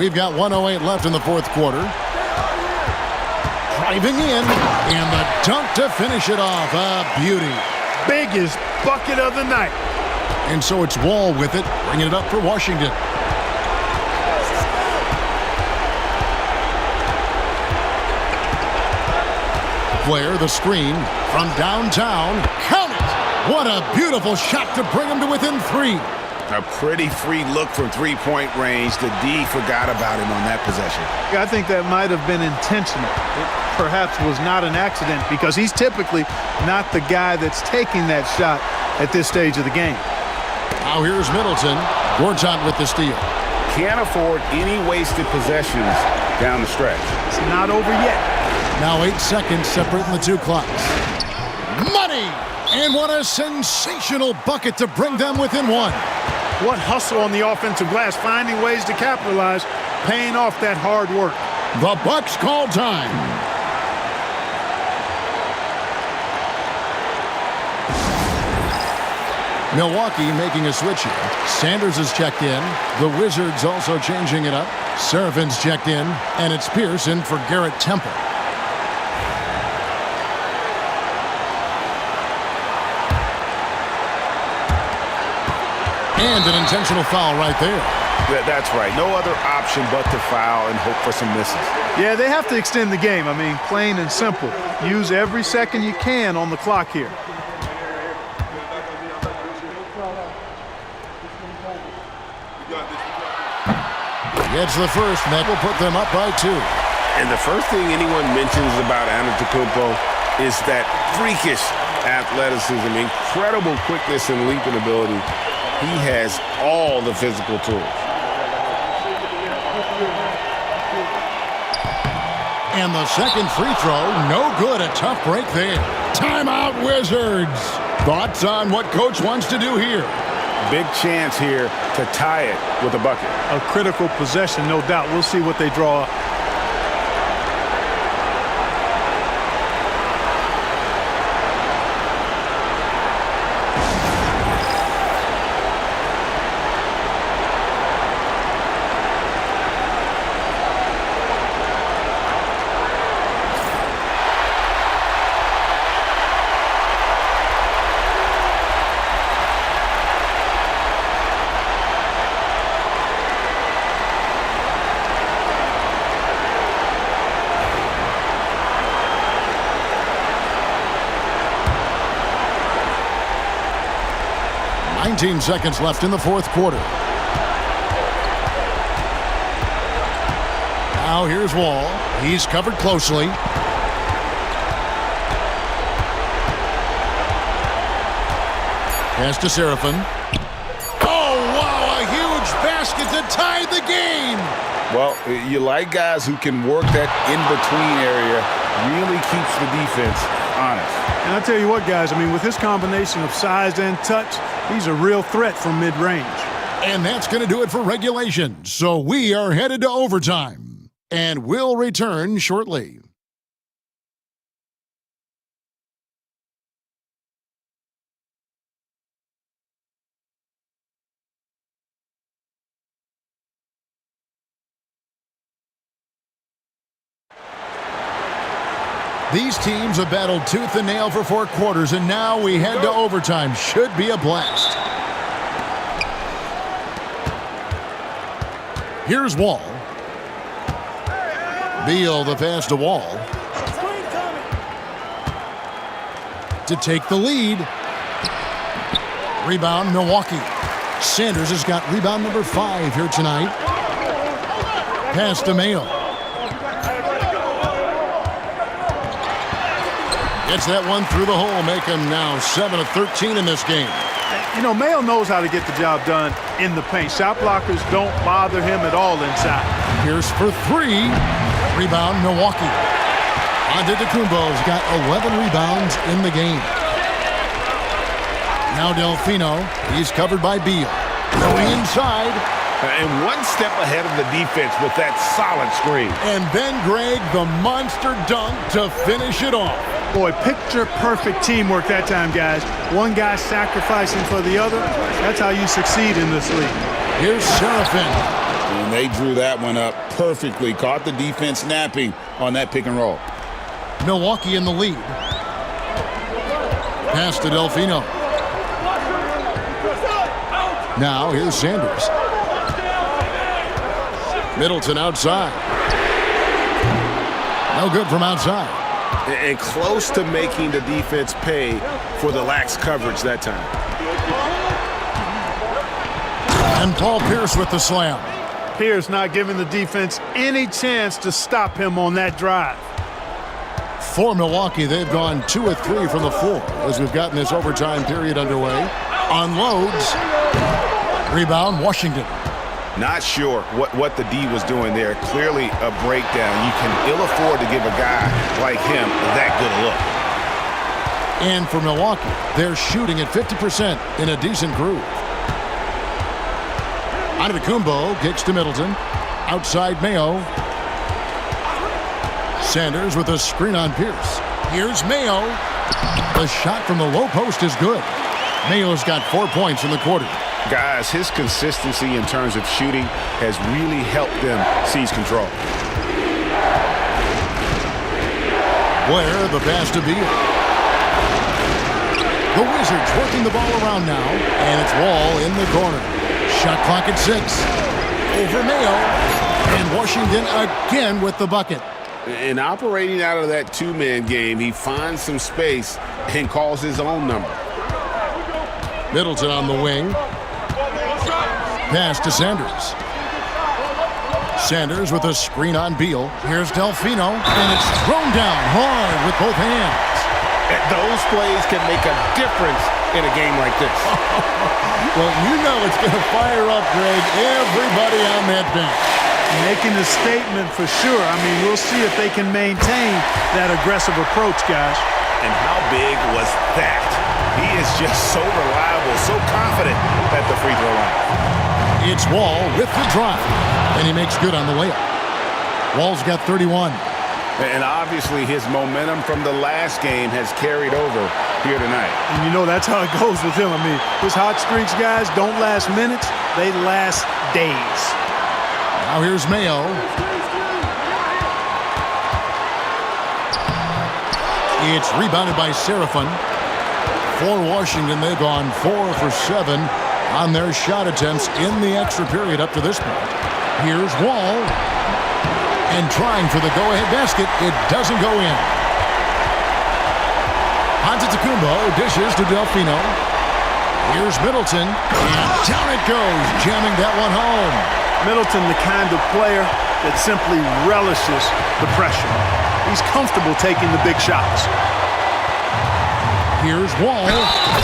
We've got 1:08 left in the fourth quarter. Driving in, and the dunk to finish it off. A beauty. Biggest bucket of the night. And so it's Wall with it, bringing it up for Washington. Blair, the screen from downtown. Count it! What a beautiful shot to bring him to within 3. A pretty free look from three-point range. The D forgot about him on that possession. I think that might have been intentional. It perhaps was not an accident because he's typically not the guy that's taking that shot at this stage of the game. Now here's Middleton. Gortat with the steal. Can't afford any wasted possessions down the stretch. It's not over yet. Now 8 seconds separating the two clocks. Money! And what a sensational bucket to bring them within 1. What hustle on the offensive glass, finding ways to capitalize, paying off that hard work. The Bucks call time. Milwaukee making a switch here. Sanders is checked in. The Wizards also changing it up. Serafin's checked in. And it's Pierce in for Garrett Temple. And an intentional foul right there. That's right. No other option but to foul and hope for some misses. Yeah, they have to extend the game. I mean, plain and simple. Use every second you can on the clock here. Gets the first, and that will put them up by 2. And the first thing anyone mentions about Antetokounmpo is that freakish athleticism, incredible quickness and leaping ability. He has all the physical tools. And the second free throw, no good. A tough break there. Timeout, Wizards. Thoughts on what Coach wants to do here? Big chance here to tie it with a bucket. A critical possession, no doubt. We'll see what they draw up. Seconds left in the fourth quarter. Now here's Wall. He's covered closely. Pass to Serafin. Oh, wow, a huge basket to tie the game. Well, you like guys who can work that in-between area, really keeps the defense honest. And I'll tell you what, guys, I mean, with his combination of size and touch, he's a real threat from mid-range. And that's going to do it for regulation. So we are headed to overtime. And we'll return shortly. These teams have battled tooth and nail for 4 quarters, and now we head to overtime. Should be a blast. Here's Wall. Beal, the pass to Wall. To take the lead. Rebound, Milwaukee. Sanders has got rebound number 5 here tonight. Pass to Mayo. Gets that one through the hole, make him now 7 of 13 in this game. You know, Mayo knows how to get the job done in the paint. Shot blockers don't bother him at all inside. Pierce for 3. Rebound, Milwaukee. Antetokounmpo's got 11 rebounds in the game. Now Delfino. He's covered by Beal. Going inside. And one step ahead of the defense with that solid screen. And then Greg, the monster dunk to finish it off. Boy, picture-perfect teamwork that time, guys. One guy sacrificing for the other. That's how you succeed in this league. Here's Serafin. And they drew that one up perfectly. Caught the defense napping on that pick and roll. Milwaukee in the lead. Pass to Delfino. Now here's Sanders. Middleton outside. No good from outside. And close to making the defense pay for the lax coverage that time. And Paul Pierce with the slam. Pierce not giving the defense any chance to stop him on that drive. For Milwaukee, they've gone 2 of 3 from the floor as we've gotten this overtime period underway. Unloads. Rebound, Washington. Not sure what the D was doing there. Clearly a breakdown. You can ill afford to give a guy like him that good a look. And for Milwaukee, they're shooting at 50% in a decent groove. Antetokounmpo kicks to Middleton. Outside Mayo. Sanders with a screen on Pierce. Here's Mayo. The shot from the low post is good. Mayo's got 4 points in the quarter. Guys, his consistency in terms of shooting has really helped them seize control. Blair, the pass to Beal. The Wizards working the ball around now, and it's Wall in the corner. Shot clock at 6. Over Mayo, and Washington again with the bucket. And operating out of that two-man game, he finds some space and calls his own number. Middleton on the wing. Pass to Sanders. Sanders with a screen on Beal. Here's Delfino, and it's thrown down hard with both hands. Those plays can make a difference in a game like this. Well, you know it's going to fire up, Greg, everybody on that bench. Making a statement for sure. I mean, we'll see if they can maintain that aggressive approach, guys. And how big was that? He is just so reliable, so confident at the free throw line. It's Wall with the drive, and he makes good on the layup. Wall's got 31. And obviously his momentum from the last game has carried over here tonight. And you know that's how it goes with him. I mean, his hot streaks, guys, don't last minutes. They last days. Now here's Mayo. It's rebounded by Seraphin. For Washington, they've gone 4 for 7 on their shot attempts in the extra period up to this point. Here's Wall. And trying for the go-ahead basket. It doesn't go in. Antetokounmpo dishes to Delfino. Here's Middleton. And down it goes, jamming that one home. Middleton, the kind of player that simply relishes the pressure. He's comfortable taking the big shots. Here's Wall.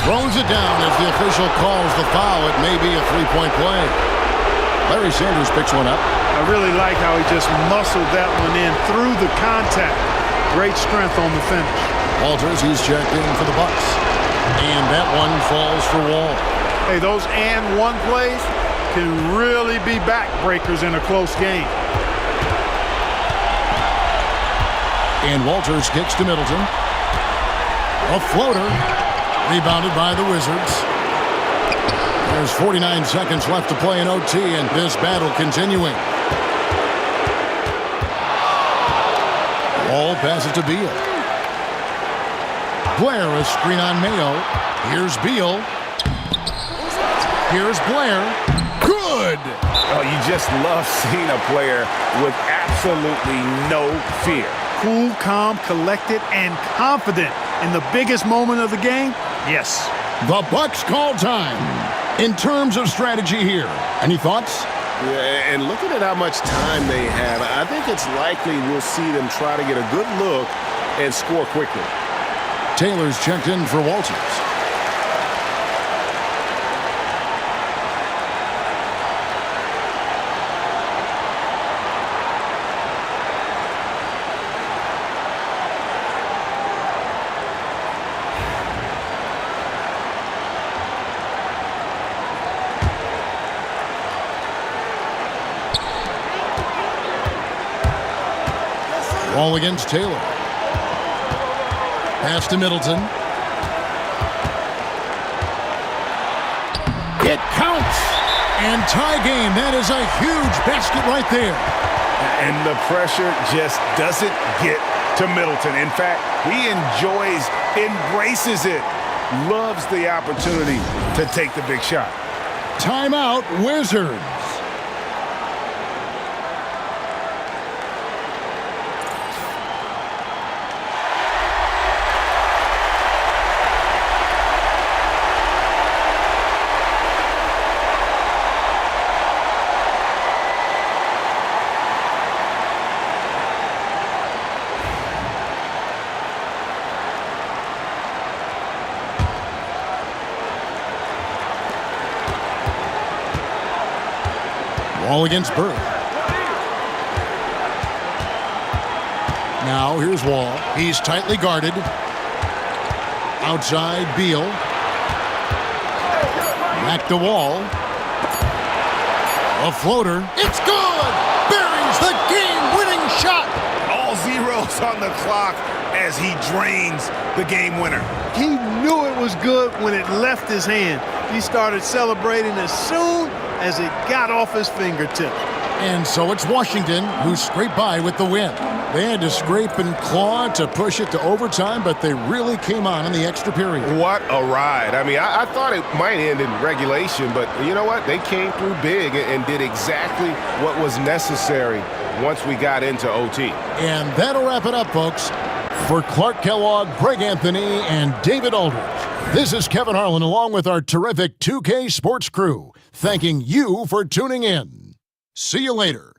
Throws it down as the official calls the foul. It may be a three-point play. Larry Sanders picks one up. I really like how he just muscled that one in through the contact. Great strength on the finish. Walters, he's checked in for the Bucks. And that one falls for Wall. Hey, those and one plays can really be backbreakers in a close game. And Walters kicks to Middleton. A floater. Rebounded by the Wizards. There's 49 seconds left to play in OT, and this battle continuing. Wall passes to Beal. Blair, a screen on Mayo. Here's Beal. Here's Blair. Good! Oh, you just love seeing a player with absolutely no fear. Cool, calm, collected, and confident in the biggest moment of the game? Yes. The Bucks call time. In terms of strategy here, any thoughts? Yeah, and looking at how much time they have, I think it's likely we'll see them try to get a good look and score quickly. Taylor's checked in for Walters. Wall against Taylor. Pass to Middleton. It counts. And tie game. That is a huge basket right there. And the pressure just doesn't get to Middleton. In fact, he embraces it, loves the opportunity to take the big shot. Timeout, Wizards. Wall against Bird. Now here's Wall. He's tightly guarded. Outside Beal. Back to Wall. A floater. It's good! Buries the game-winning shot! All zeros on the clock as he drains the game winner. He knew it was good when it left his hand. He started celebrating as soon as it got off his fingertip. And so it's Washington who scraped by with the win. They had to scrape and claw to push it to overtime, but they really came on in the extra period. What a ride. I mean, I thought it might end in regulation, but you know what? They came through big and did exactly what was necessary once we got into OT. And that'll wrap it up, folks. For Clark Kellogg, Greg Anthony, and David Aldridge, this is Kevin Harlan along with our terrific 2K Sports crew, thanking you for tuning in. See you later.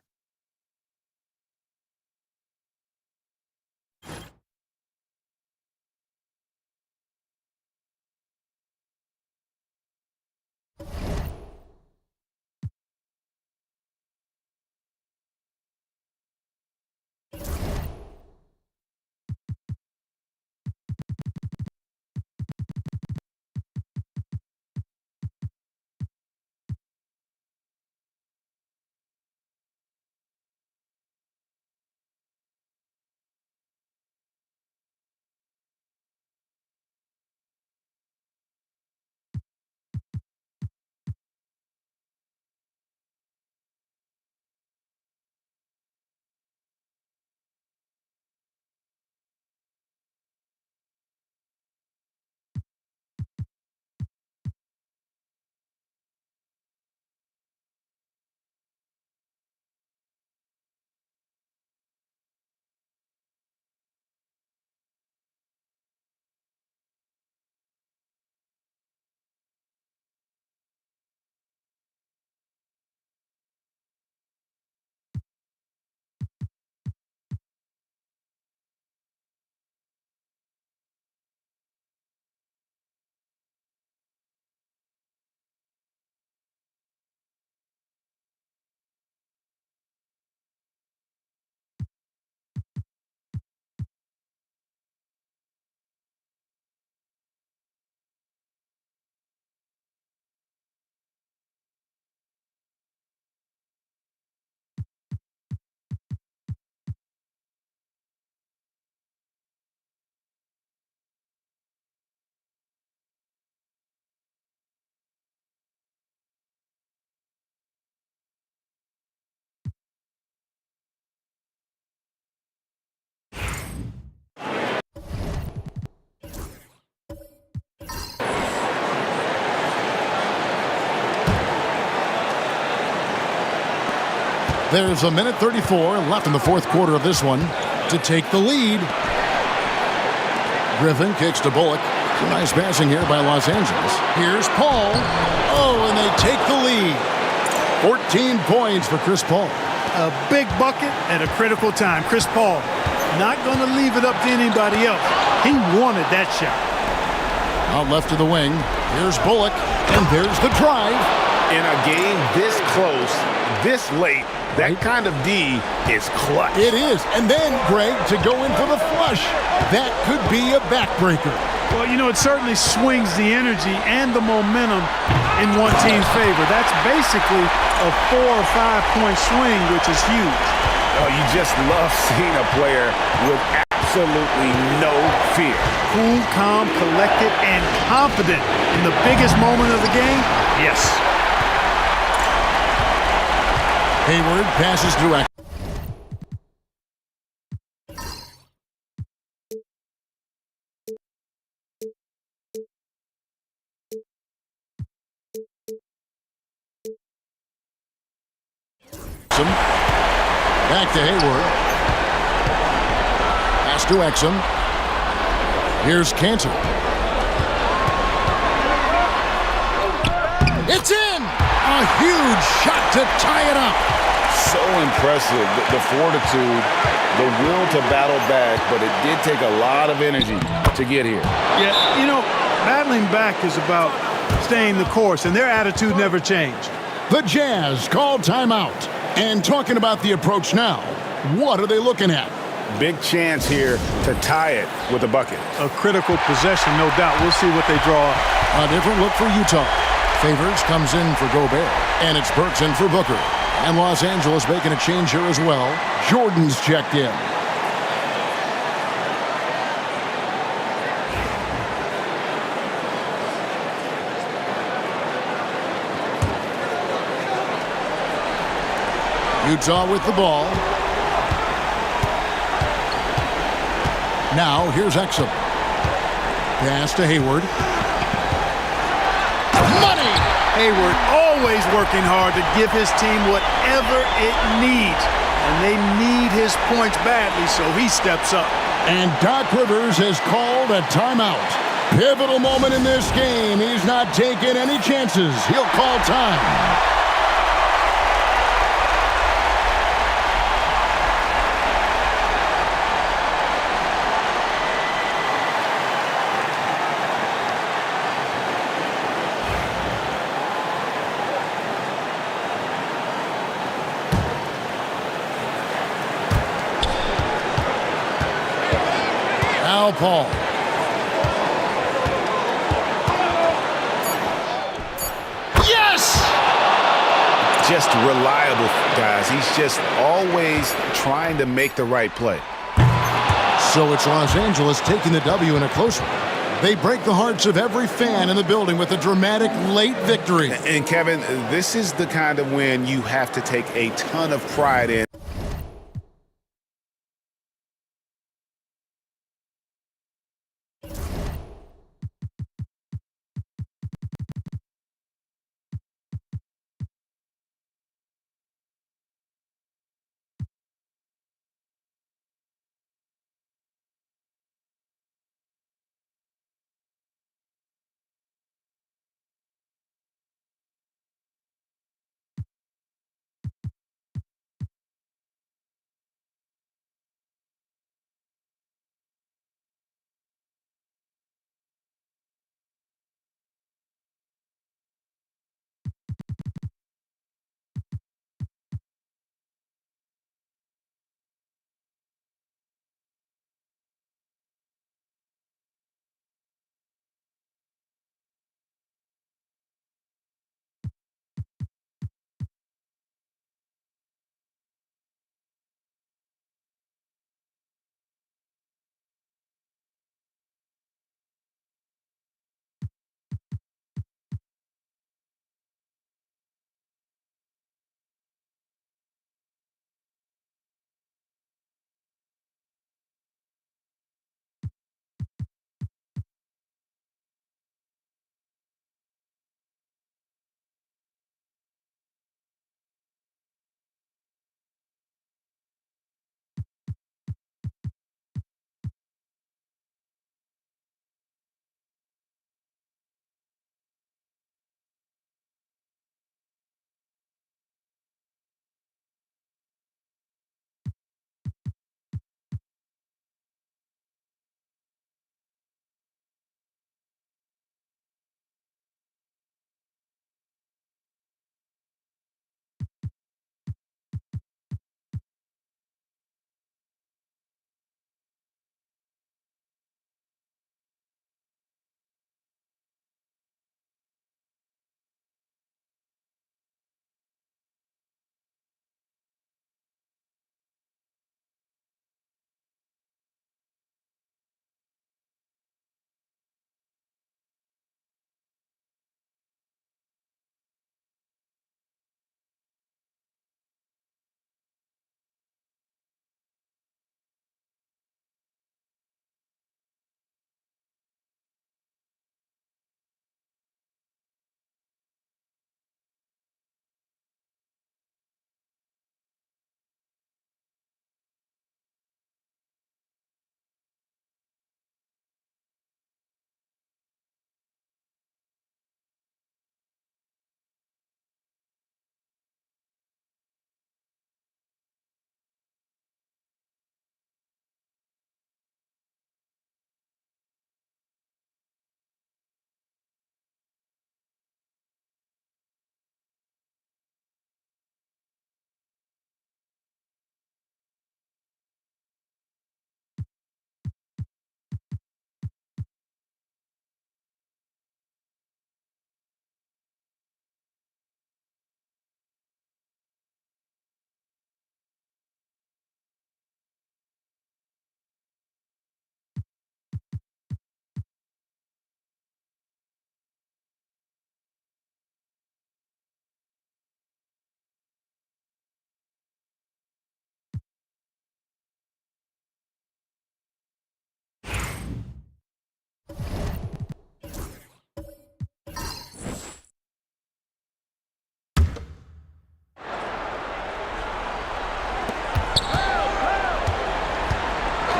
There's a minute 34 left in the fourth quarter of this one to take the lead. Griffin kicks to Bullock. Some nice passing here by Los Angeles. Here's Paul. Oh, and they take the lead. 14 points for Chris Paul. A big bucket at a critical time. Chris Paul not going to leave it up to anybody else. He wanted that shot. Out left to the wing. Here's Bullock, and there's the drive. In a game this close, this late, that kind of D is clutch. It is. And then, Greg, to go in for the flush. That could be a backbreaker. Well, you know, it certainly swings the energy and the momentum in one team's favor. That's basically a 4 or 5 point swing, which is huge. Oh, you just love seeing a player with absolutely no fear. Cool, calm, collected, and confident in the biggest moment of the game. Yes. Hayward passes to back to Hayward. Pass to Exum. Here's Cantor. It's in! A huge shot to tie it up. So impressive. The fortitude, the will to battle back, but it did take a lot of energy to get here. Yeah, you know, battling back is about staying the course, and their attitude never changed. The Jazz called timeout. And talking about the approach now, what are they looking at? Big chance here to tie it with a bucket. A critical possession, no doubt. We'll see what they draw up. A different look for Utah. Favors comes in for Gobert. And it's Burks in for Booker. And Los Angeles making a change here as well. Jordan's checked in. Utah with the ball. Now here's Exum. Pass to Hayward. Money! Hayward always working hard to give his team whatever it needs. And they need his points badly, so he steps up. And Doc Rivers has called a timeout. Pivotal moment in this game. He's not taking any chances. He'll call time. Al Paul. Yes! Just reliable, guys. He's just always trying to make the right play. So it's Los Angeles taking the W in a close one. They break the hearts of every fan in the building with a dramatic late victory. And Kevin, this is the kind of win you have to take a ton of pride in.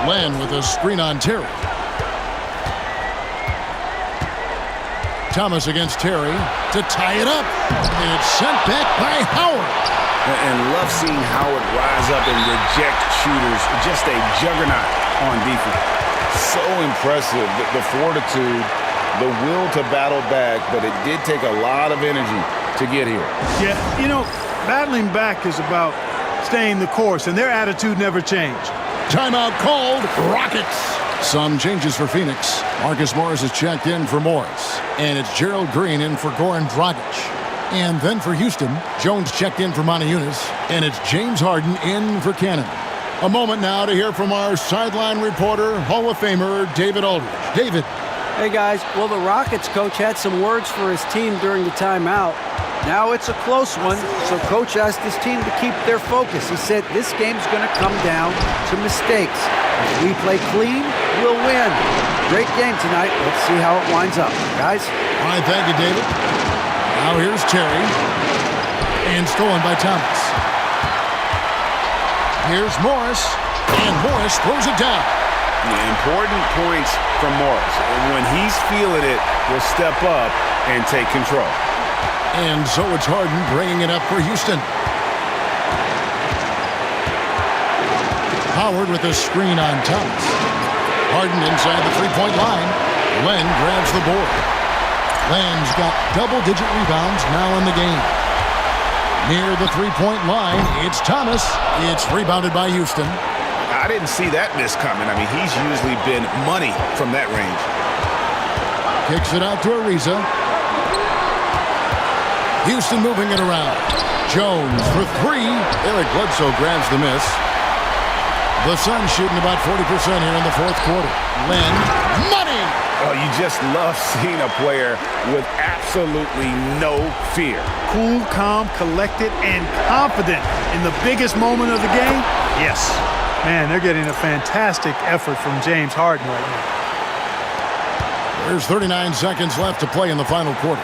Len with a screen on Terry. Thomas against Terry to tie it up. And it's sent back by Howard. And love seeing Howard rise up and reject shooters. Just a juggernaut on defense. So impressive, the fortitude, the will to battle back, but it did take a lot of energy to get here. Yeah, you know, battling back is about staying the course, and their attitude never changed. Timeout called. Rockets. Some changes for Phoenix. Marcus Morris is checked in for Morris. And it's Gerald Green in for Goran Dragic. And then for Houston, Jones checked in for Moniunas. And it's James Harden in for Cannon. A moment now to hear from our sideline reporter, Hall of Famer David Aldridge. David. Hey, guys. Well, the Rockets coach had some words for his team during the timeout. Now it's a close one, so coach asked his team to keep their focus. He said this game's going to come down to mistakes. If we play clean, we'll win. Great game tonight. Let's see how it winds up. Guys? All right, thank you, David. Now here's Terry. And stolen by Thomas. Here's Morris. And Morris throws it down. Important points from Morris. And when he's feeling it, will step up and take control. And so it's Harden bringing it up for Houston. Howard with a screen on Thomas. Harden inside the three-point line. Len grabs the board. Len's got double-digit rebounds now in the game. Near the three-point line, it's Thomas. It's rebounded by Houston. I didn't see that miss coming. I mean, he's usually been money from that range. Kicks it out to Ariza. Houston moving it around. Jones for three. Eric Bledsoe grabs the miss. The Suns shooting about 40% here in the fourth quarter. Len, money! Oh, you just love seeing a player with absolutely no fear. Cool, calm, collected, and confident in the biggest moment of the game? Yes. Man, they're getting a fantastic effort from James Harden right now. There's 39 seconds left to play in the final quarter.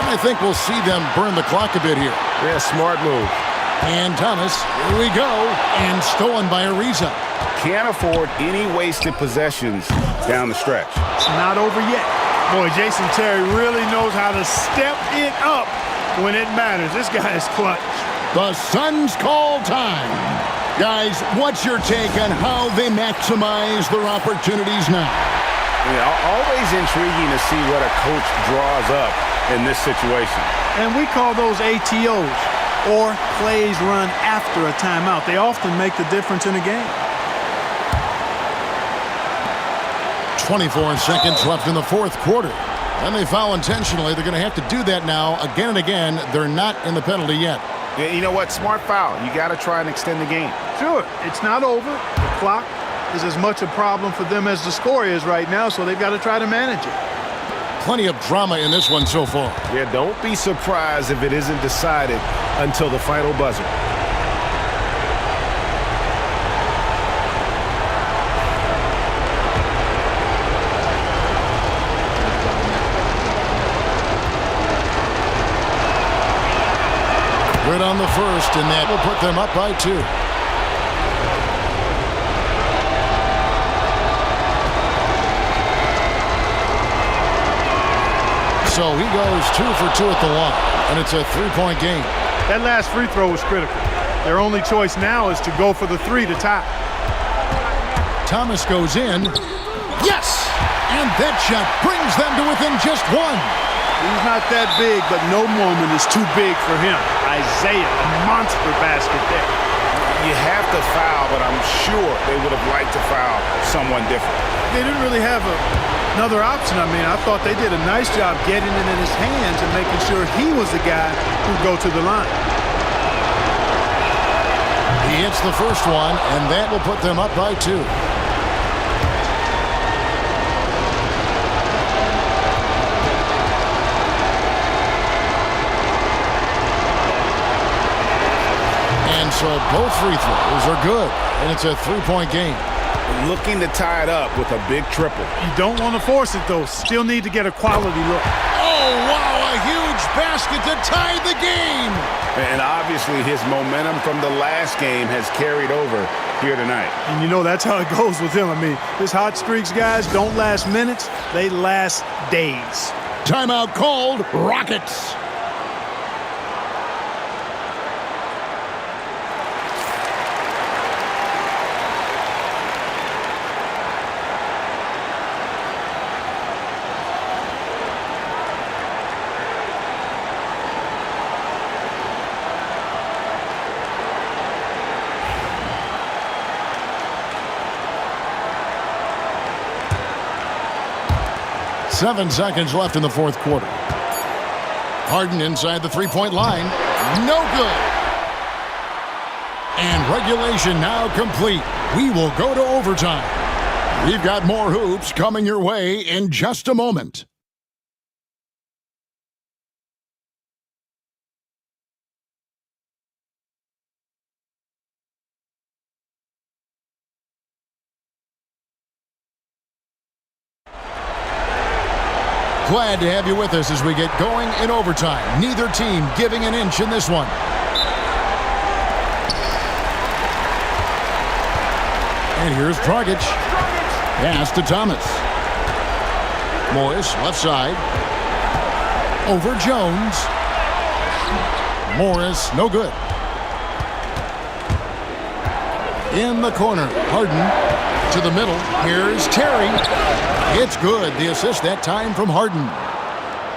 I think we'll see them burn the clock a bit here. Yeah, smart move. And Thomas, here we go, and stolen by Ariza. Can't afford any wasted possessions down the stretch. It's not over yet. Boy, Jason Terry really knows how to step it up when it matters. This guy is clutch. The Suns call time. Guys, what's your take on how they maximize their opportunities now? Yeah, always intriguing to see what a coach draws up in this situation. And we call those ATOs, or plays run after a timeout. They often make the difference in a game. 24 seconds left in the fourth quarter. And they foul intentionally. They're going to have to do that now again and again. They're not in the penalty yet. Yeah, you know what? Smart foul. You got to try and extend the game. Sure, it's not over. The clock is as much a problem for them as the score is right now, so they've got to try to manage it. Plenty of drama in this one so far. Yeah, don't be surprised if it isn't decided until the final buzzer. Good on the first, and that will put them up by 2. So he goes 2 for 2 at the line, and it's a three-point game. That last free throw was critical. Their only choice now is to go for the 3 to tie. Thomas goes in. Yes! And that shot brings them to within just 1. He's not that big, but no moment is too big for him. Isaiah, a monster basket there. You have to foul, but I'm sure they would have liked to foul someone different. They didn't really have another option. I mean, I thought they did a nice job getting it in his hands and making sure he was the guy who'd go to the line. He hits the first one, and that will put them up by 2. And so both free throws are good, and it's a three-point game. Looking to tie it up with a big triple. You don't want to force it, though. Still need to get a quality look. Oh, wow, a huge basket to tie the game. And obviously his momentum from the last game has carried over here tonight. And you know that's how it goes with him. I mean, his hot streaks, guys, don't last minutes. They last days. Timeout called. Rockets. Seven seconds left in the fourth quarter. Harden inside the three-point line. No good. And regulation now complete. We will go to overtime. We've got more hoops coming your way in just a moment. Glad to have you with us as we get going in overtime. Neither team giving an inch in this one. And here's Dragic. Pass to Thomas. Morris, left side. Over Jones. Morris, no good. In the corner, Harden to the middle. Here's Terry. It's good. The assist that time from Harden.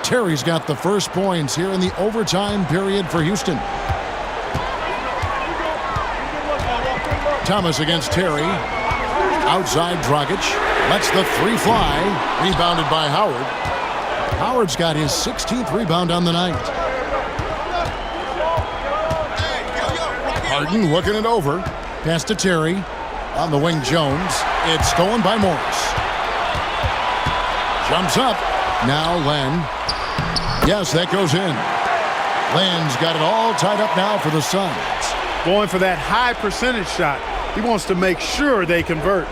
Terry's got the first points here in the overtime period for Houston. Thomas against Terry. Outside Dragic. Lets the three fly. Rebounded by Howard. Howard's got his 16th rebound on the night. Harden looking it over. Pass to Terry. On the wing, Jones. It's stolen by Morris. Jumps up. Now Len. Yes, that goes in. Len's got it all tied up now for the Suns. Going for that high percentage shot. He wants to make sure they convert.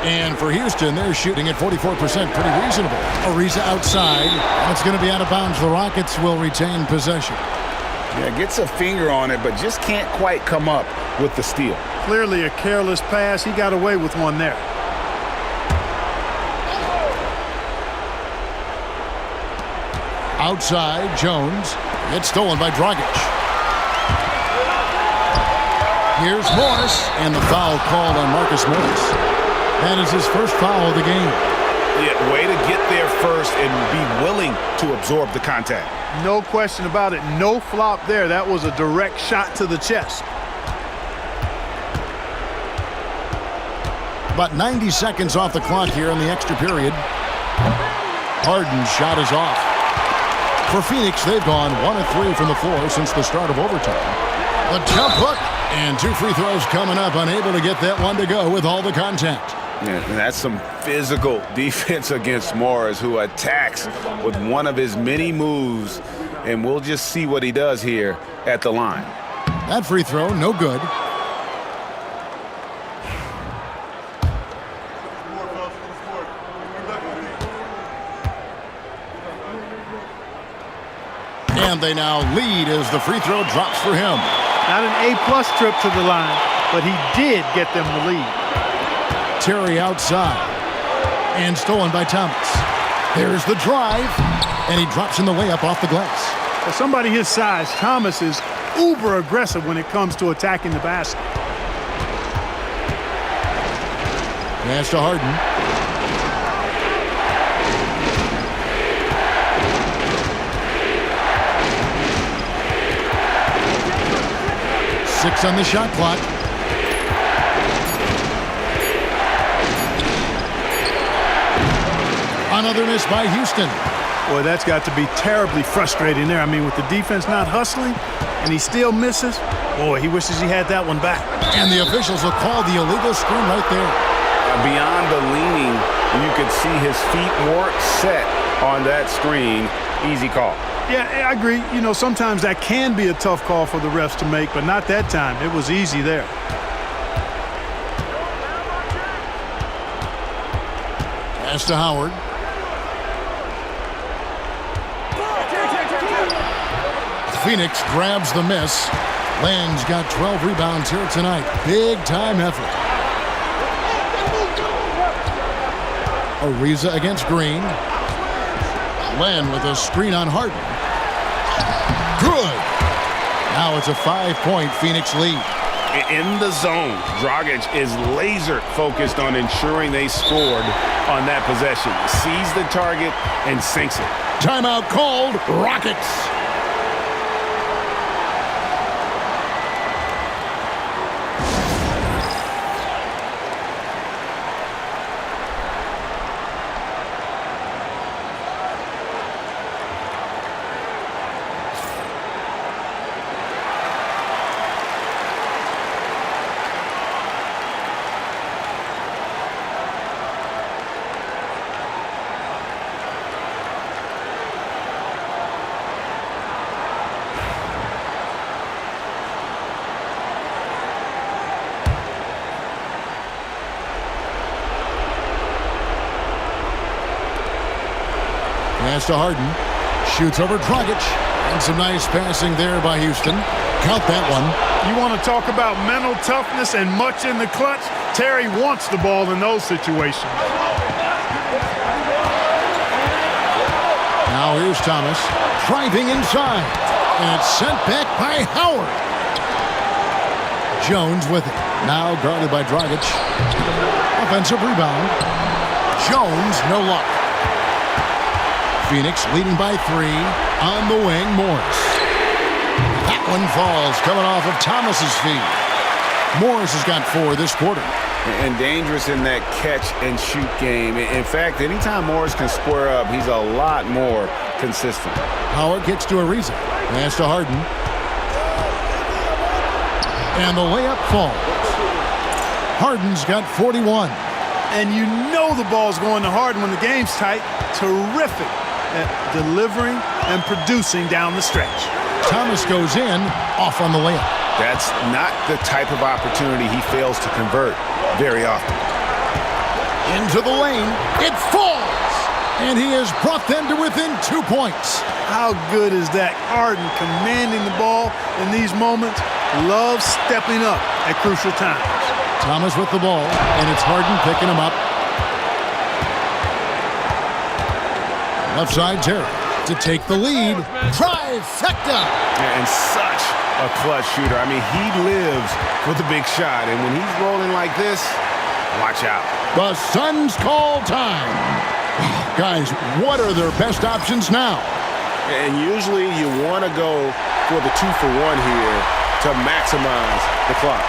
And for Houston, they're shooting at 44%. Pretty reasonable. Ariza outside. And it's going to be out of bounds. The Rockets will retain possession. Yeah, gets a finger on it, but just can't quite come up with the steal. Clearly a careless pass. He got away with one there. Outside, Jones. It's stolen by Dragic. Here's Morris, and the foul called on Marcus Morris. That is his first foul of the game. Yeah, way to get there first and be willing to absorb the contact. No question about it. No flop there. That was a direct shot to the chest. About 90 seconds off the clock here in the extra period. Harden's shot is off. For Phoenix, they've gone 1 of 3 from the floor since the start of overtime. The jump hook and 2 free throws coming up, unable to get that one to go with all the contact. Yeah, and that's some physical defense against Morris, who attacks with one of his many moves, and we'll just see what he does here at the line. That free throw, no good. And they now lead as the free throw drops for him. Not an A-plus trip to the line, but he did get them the lead. Terry outside. And stolen by Thomas. There's the drive. And he drops in the layup off the glass. For somebody his size, Thomas is uber aggressive when it comes to attacking the basket. Pass to Harden. Six on the shot clock. Another miss by Houston. Boy, that's got to be terribly frustrating there. I mean, with the defense not hustling and he still misses, boy, he wishes he had that one back. And the officials will call the illegal screen right there. Beyond the leaning, you could see his feet weren't set on that screen. Easy call. Yeah, I agree. You know, sometimes that can be a tough call for the refs to make, but not that time. It was easy there. Pass to Howard. Phoenix grabs the miss. Len's got 12 rebounds here tonight. Big-time effort. Ariza against Green. Len with a screen on Harden. Good. Now it's a 5-point Phoenix lead. In the zone, Dragic is laser focused on ensuring they scored on that possession. Sees the target and sinks it. Timeout called. Rockets. Pass to Harden. Shoots over Dragic. And some nice passing there by Houston. Count that one. You want to talk about mental toughness and much in the clutch? Terry wants the ball in those situations. Now here's Thomas. Driving inside. And it's sent back by Howard. Jones with it. Now guarded by Dragic. Offensive rebound. Jones, no luck. Phoenix leading by 3. On the wing, Morris. That one falls, coming off of Thomas's feet. Morris has got 4 this quarter. And dangerous in that catch-and-shoot game. In fact, anytime Morris can square up, he's a lot more consistent. Howard gets to Ariza. Pass to Harden. And the layup falls. Harden's got 41. And you know the ball's going to Harden when the game's tight. Terrific at delivering and producing down the stretch. Thomas goes in, off on the layup. That's not the type of opportunity he fails to convert very often. Into the lane, it falls! And he has brought them to within 2 points. How good is that? Harden commanding the ball in these moments. Loves stepping up at crucial times. Thomas with the ball, and it's Harden picking him up. Left side, Terry to take the lead. Trifecta! And such a clutch shooter. I mean, he lives for the big shot. And when he's rolling like this, watch out. The Suns call time. Guys, what are their best options now? And usually you want to go for the 2-for-1 here to maximize the clock.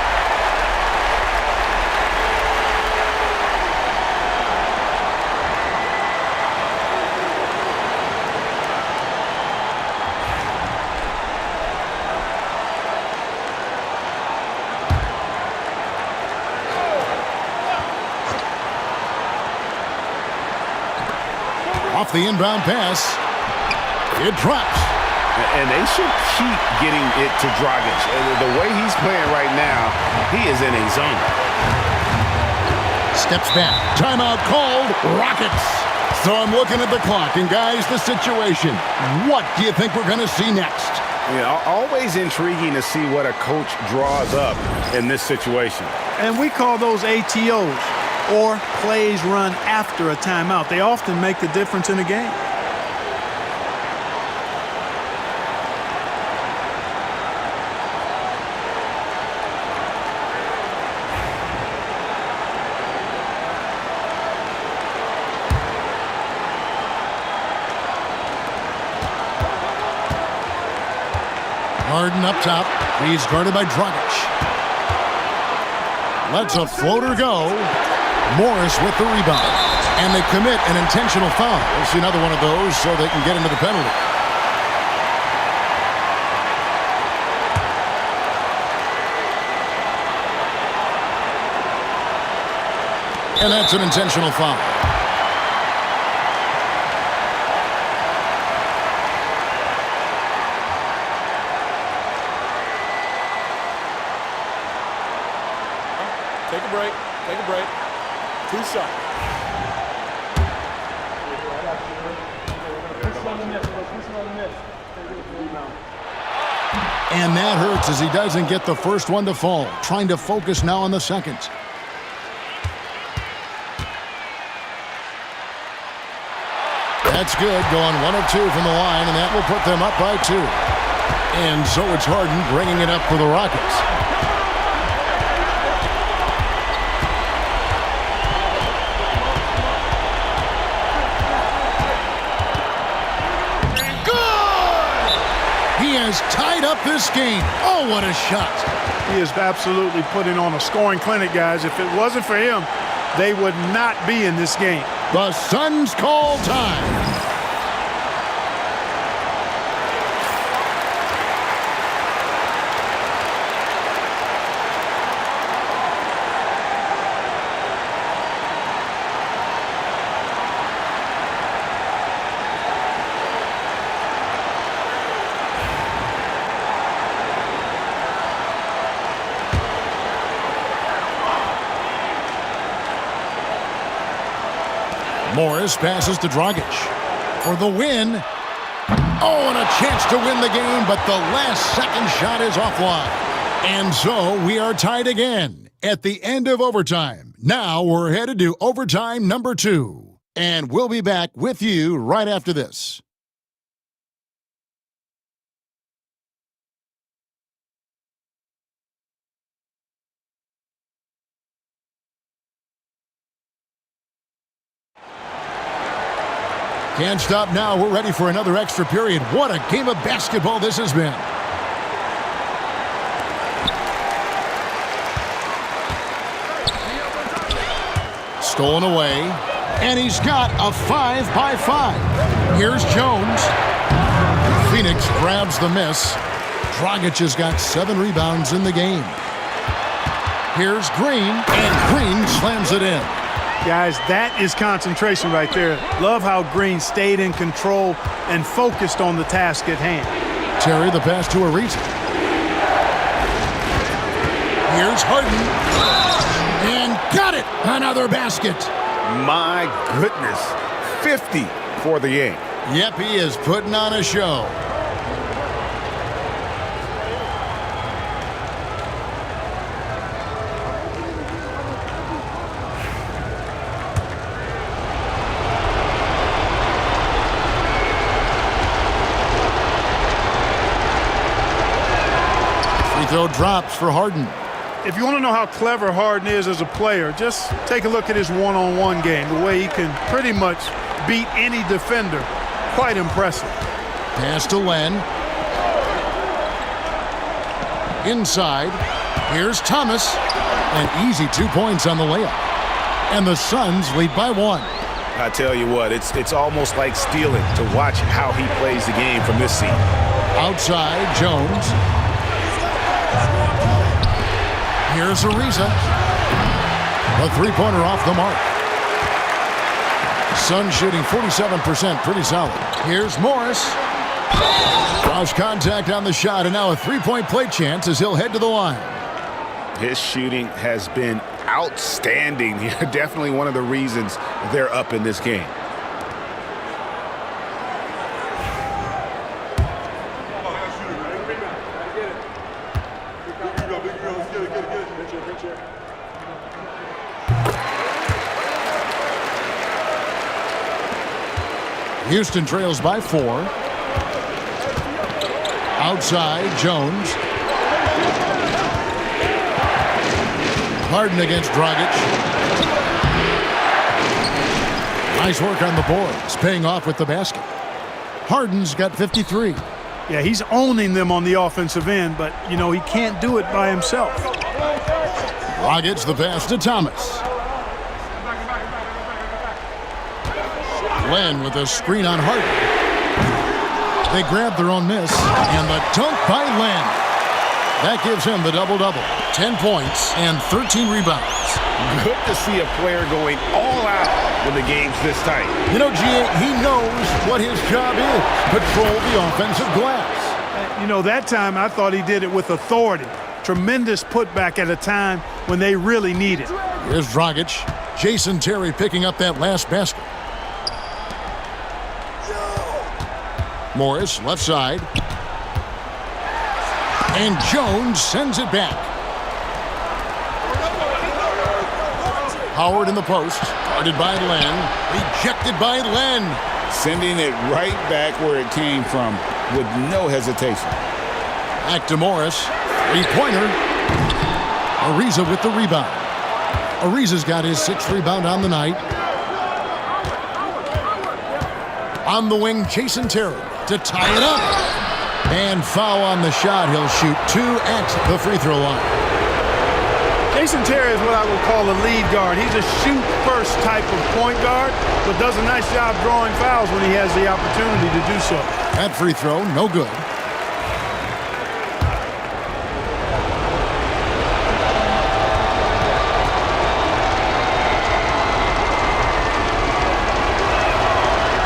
Off the inbound pass. It drops. And they should keep getting it to Dragic. The way he's playing right now, he is in a zone. Steps back. Timeout called. Rockets. So I'm looking at the clock, and guys, the situation. What do you think we're going to see next? Yeah, always intriguing to see what a coach draws up in this situation. And we call those ATOs, or plays run after a timeout. They often make the difference in a game. Harden up top. He's guarded by Dragic. Lets a floater go. Morris with the rebound. And they commit an intentional foul. We'll see another one of those so they can get into the penalty. And that's an intentional foul. Take a break. Take a break. 2 shots. And that hurts as he doesn't get the first one to fall. Trying to focus now on the second. That's good, going 1 of 2 from the line, and that will put them up by 2. And so it's Harden bringing it up for the Rockets. He has tied up this game. Oh, what a shot. He is absolutely putting on a scoring clinic, guys. If it wasn't for him, they would not be in this game. The Suns call time. Morris passes to Dragic for the win. Oh, and a chance to win the game, but the last second shot is offline. And so we are tied again at the end of overtime. Now we're headed to overtime number 2. And we'll be back with you right after this. Can't stop now. We're ready for another extra period. What a game of basketball this has been. Stolen away. And he's got a 5-by-5. Here's Jones. Phoenix grabs the miss. Dragic has got 7 rebounds in the game. Here's Green. And Green slams it in. Guys, that is concentration right there. Love how Green stayed in control and focused on the task at hand. Terry, the pass to Ariza. Here's Harden. And got it! Another basket. My goodness. 50 for the game. Yep, he is putting on a show. Throw drops for Harden. If you want to know how clever Harden is as a player, just take a look at his one-on-one game, the way he can pretty much beat any defender. Quite impressive. Pass to Len. Inside. Here's Thomas. An easy 2 points on the layup. And the Suns lead by 1. I tell you what, it's almost like stealing to watch how he plays the game from this seat. Outside, Jones. Here's Ariza. A 3-pointer off the mark. Suns shooting 47%, pretty solid. Here's Morris. Cross contact on the shot, and now a 3-point play chance as he'll head to the line. His shooting has been outstanding. Definitely one of the reasons they're up in this game. Houston trails by 4. Outside, Jones. Harden against Dragic. Nice work on the boards, paying off with the basket. Harden's got 53. Yeah, he's owning them on the offensive end, but, you know, he can't do it by himself. Dragic the pass to Thomas. Len with a screen on Harden. They grab their own miss, and the dunk by Len. That gives him the double-double. 10 points and 13 rebounds. Good to see a player going all out when the game's this tight. You know, G.A., he knows what his job is. Control the offensive glass. You know, that time I thought he did it with authority. Tremendous putback at a time when they really need it. Here's Dragic. Jason Terry picking up that last basket. Morris, left side. And Jones sends it back. Howard in the post. Guarded by Len. Rejected by Len. Sending it right back where it came from with no hesitation. Back to Morris. Three-pointer. Ariza with the rebound. Ariza's got his 6th rebound on the night. On the wing, Jason Terry to tie it up. And foul on the shot. He'll shoot 2 at the free throw line. Jason Terry is what I would call a lead guard. He's a shoot-first type of point guard, but does a nice job drawing fouls when he has the opportunity to do so. That free throw, no good.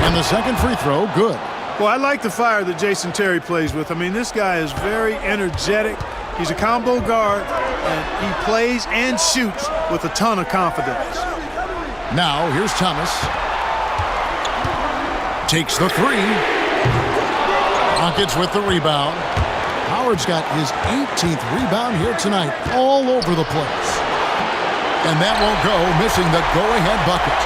And the second free throw, good. Well, I like the fire that Jason Terry plays with. I mean, this guy is very energetic. He's a combo guard, and he plays and shoots with a ton of confidence. Now, here's Thomas. Takes the three. Rockets with the rebound. Howard's got his 18th rebound here tonight, all over the place. And that won't go, missing the go-ahead bucket.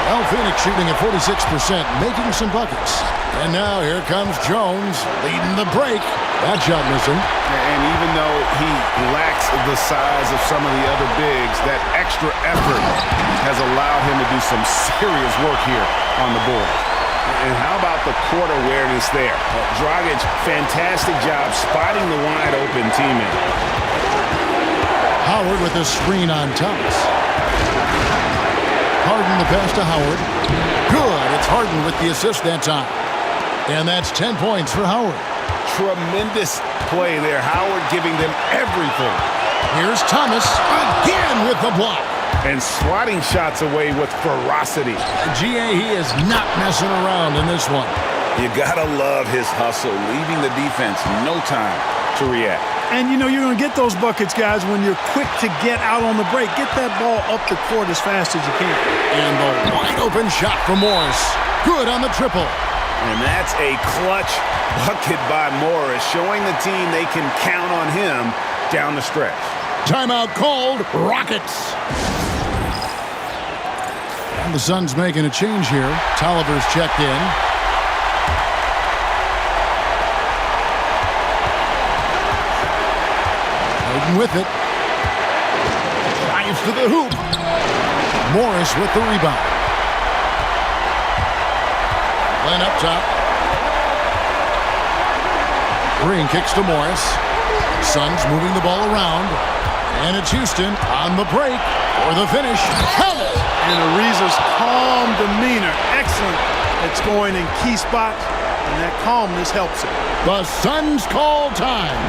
Well, Phoenix shooting at 46%, making some buckets. And now here comes Jones, leading the break. That shot missing. And even though he lacks the size of some of the other bigs, that extra effort has allowed him to do some serious work here on the board. And how about the court awareness there? Dragic, fantastic job spotting the wide open teammate. Howard with a screen on Thomas. Harden the pass to Howard. Good. It's Harden with the assist that time. And that's 10 points for Howard. Tremendous play there. Howard giving them everything. Here's Thomas again with the block. And swatting shots away with ferocity. GA, he is not messing around in this one. You gotta love his hustle, leaving the defense no time to react. And, you know, you're going to get those buckets, guys, when you're quick to get out on the break. Get that ball up the court as fast as you can. And the wide open shot for Morris. Good on the triple. And that's a clutch bucket by Morris, showing the team they can count on him down the stretch. Timeout called. Rockets. And the Suns making a change here. Tolliver's checked in. With it. Drives to the hoop. Morris with the rebound. Len up top. Green kicks to Morris. Suns moving the ball around. And it's Houston on the break for the finish. And Ariza's calm demeanor. Excellent at scoring in key spots. And that calmness helps him. The Suns call time.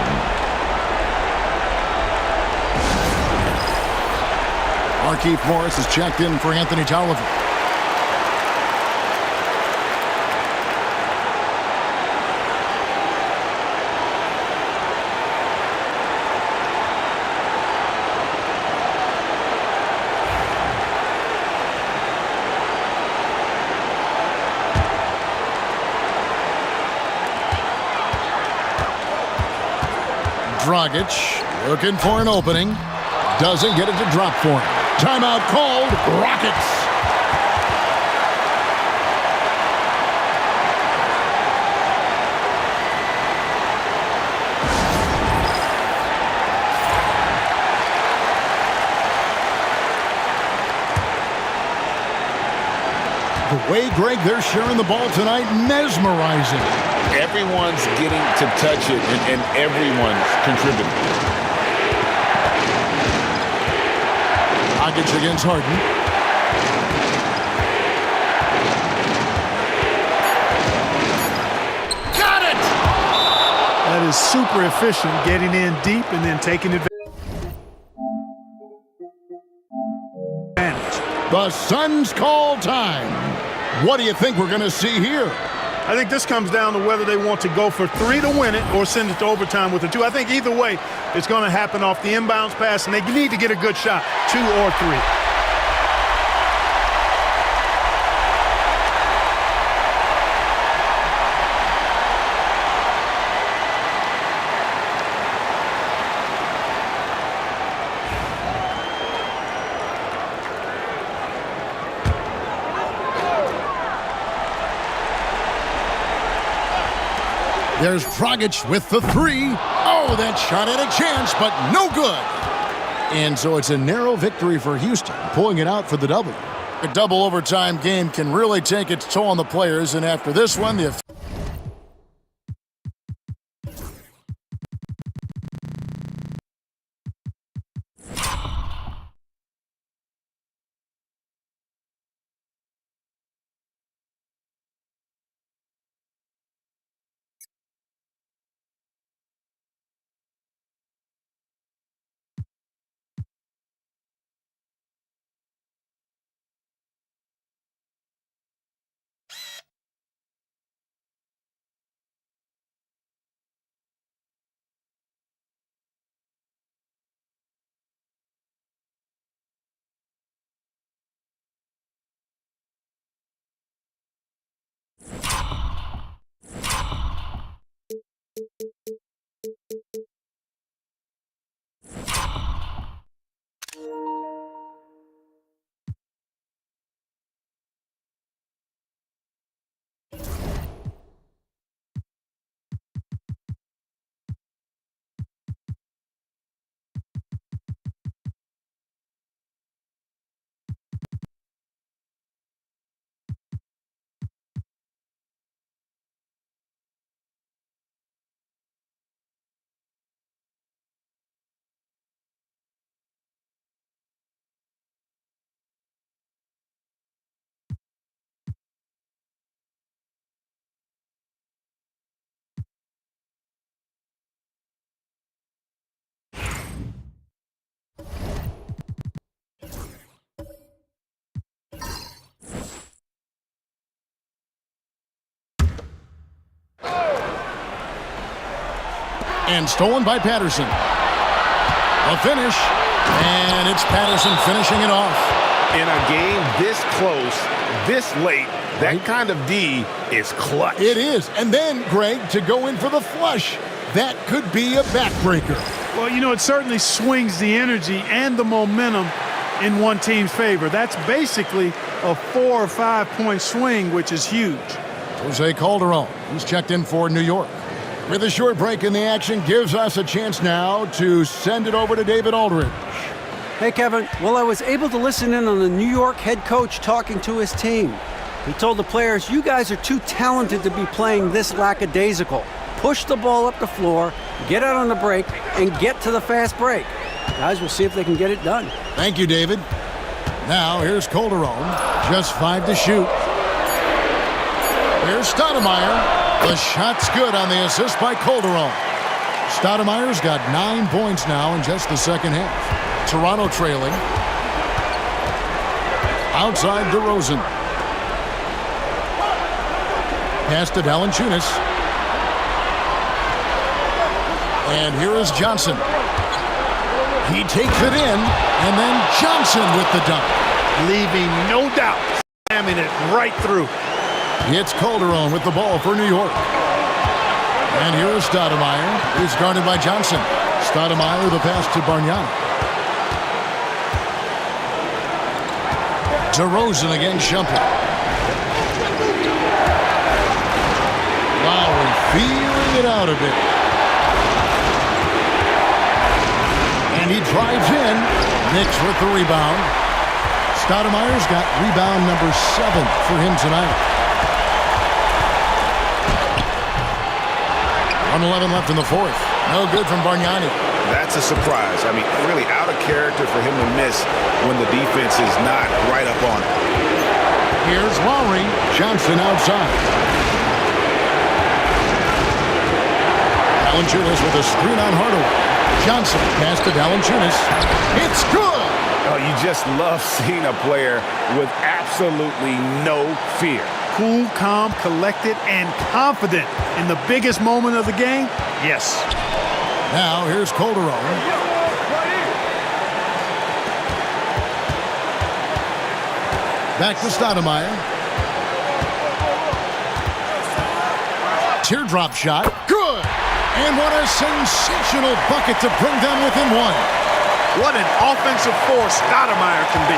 Markieff Morris is checked in for Anthony Tolliver. Dragic looking for an opening. Doesn't get it to drop for him. Timeout called. Rockets. The way, Greg, they're sharing the ball tonight, mesmerizing. Everyone's getting to touch it, and everyone's contributing. Dragic against Harden. Got it! That is super efficient, getting in deep and then taking advantage. The Suns call time. What do you think we're going to see here? I think this comes down to whether they want to go for 3 to win it or send it to overtime with a 2. I think either way, it's going to happen off the inbounds pass, and they need to get a good shot, 2 or 3. There's Dragic with the three. Oh, that shot had a chance, but no good. And so it's a narrow victory for Houston, pulling it out for the W. A double overtime game can really take its toll on the players, and after this one, the and stolen by Patterson. A finish, and it's Patterson finishing it off. In a game this close, this late, that kind of D is clutch. It is. And then, Greg, to go in for the flush. That could be a backbreaker. Well, you know, it certainly swings the energy and the momentum in one team's favor. That's basically a 4 or 5 point swing, which is huge. Jose Calderon, he's checked in for New York. With a short break in the action, gives us a chance now to send it over to David Aldridge. Hey, Kevin. Well, I was able to listen in on the New York head coach talking to his team. He told the players, you guys are too talented to be playing this lackadaisical. Push the ball up the floor, get out on the break, and get to the fast break. Guys, we'll see if they can get it done. Thank you, David. Now, here's Calderon. Just 5 to shoot. Here's Stoudemire. The shot's good on the assist by Calderon. Stoudemire's got 9 points now in just the second half. Toronto trailing. Outside DeRozan. Pass to Valanciunas. And here is Johnson. He takes it in, and then Johnson with the dunk. Leaving no doubt, slamming it right through. It's Calderon with the ball for New York. And here is Stoudemire. He's guarded by Johnson. Stoudemire, the pass to Bargnani. DeRozan against Shumpert. Lowry feeling it out a bit. And he drives in. Knicks with the rebound. Stoudemire's got rebound number 7 for him tonight. 1:11 left in the fourth. No good from Bargnani. That's a surprise. I mean, really out of character for him to miss when the defense is not right up on it. Here's Lowry. Johnson outside. Valanciunas with a screen on Hardaway. Johnson pass to Valanciunas. It's good. Oh, you just love seeing a player with absolutely no fear. Cool, calm, collected, and confident in the biggest moment of the game? Yes. Now here's Calderon. Back to Stoudemire. Teardrop shot. Good. And what a sensational bucket to bring them within 1. What an offensive force Stoudemire can be.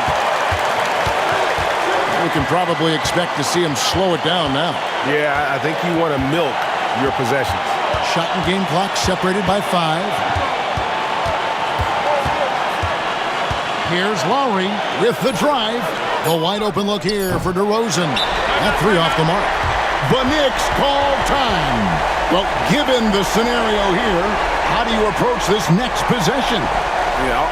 We can probably expect to see him slow it down now. Yeah, I think you want to milk your possessions. Shot and game clock separated by 5. Here's Lowry with the drive. The wide open look here for DeRozan. That 3 off the mark. The Knicks call time. Well, given the scenario here, how do you approach this next possession?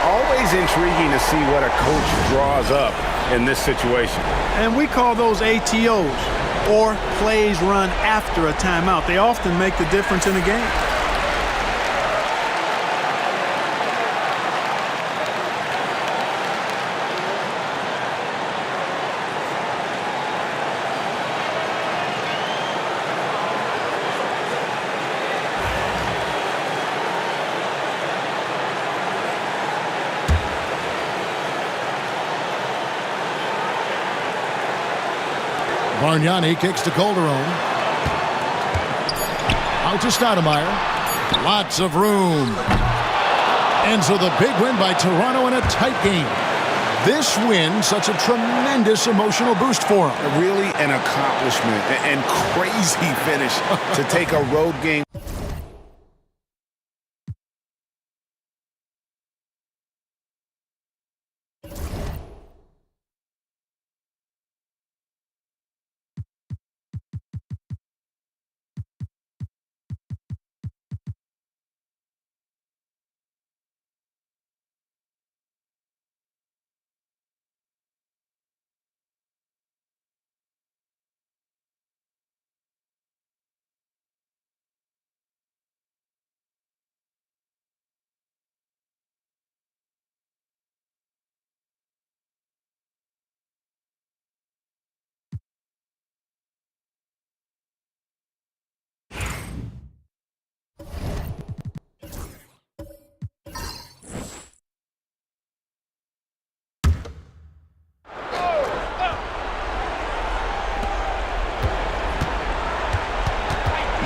Always intriguing to see what a coach draws up in this situation. And we call those ATOs, or plays run after a timeout. They often make the difference in a game. Bargnani kicks to Calderon. Out to Stoudemire. Lots of room. And so the big win by Toronto in a tight game. This win, such a tremendous emotional boost for them. Really an accomplishment and crazy finish to take a road game.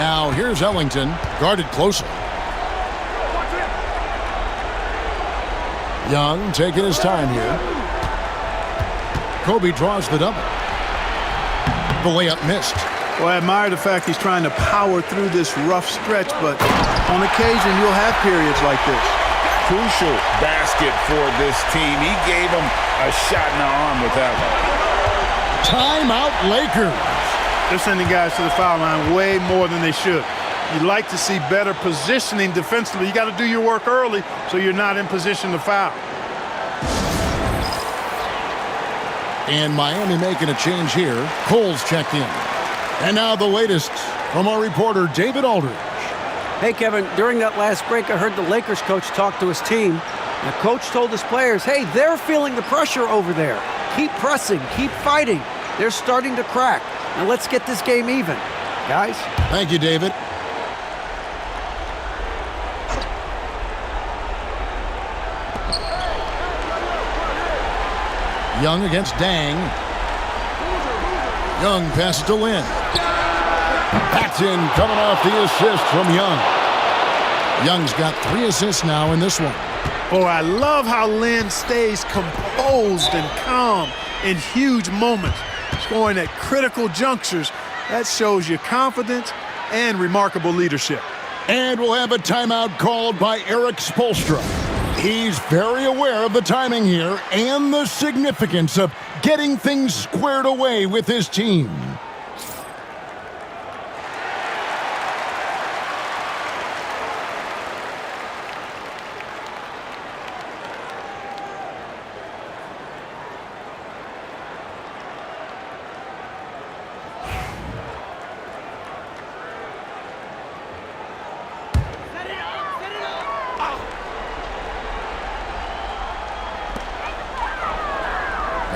Now here's Ellington, guarded closely. Young taking his time here. Kobe draws the double. The layup missed. Well, I admire the fact he's trying to power through this rough stretch, but on occasion you'll have periods like this. Crucial basket for this team. He gave him a shot in the arm with that one. Timeout Lakers. They're sending guys to the foul line way more than they should. You'd like to see better positioning defensively. You got to do your work early so you're not in position to foul. And Miami making a change here. Cole's checked in. And now the latest from our reporter, David Aldridge. Hey, Kevin, during that last break, I heard the Lakers coach talk to his team. The coach told his players, hey, they're feeling the pressure over there. Keep pressing, keep fighting. They're starting to crack. Now let's get this game even, guys. Thank you, David. Young against Dang. Young passes to Lin. Paxton coming off the assist from Young. Young's got 3 assists now in this one. Oh, I love how Lin stays composed and calm in huge moments. Scoring at critical junctures, that shows you confidence and remarkable leadership. And we'll have a timeout called by Eric Spoelstra. He's very aware of the timing here and the significance of getting things squared away with his team.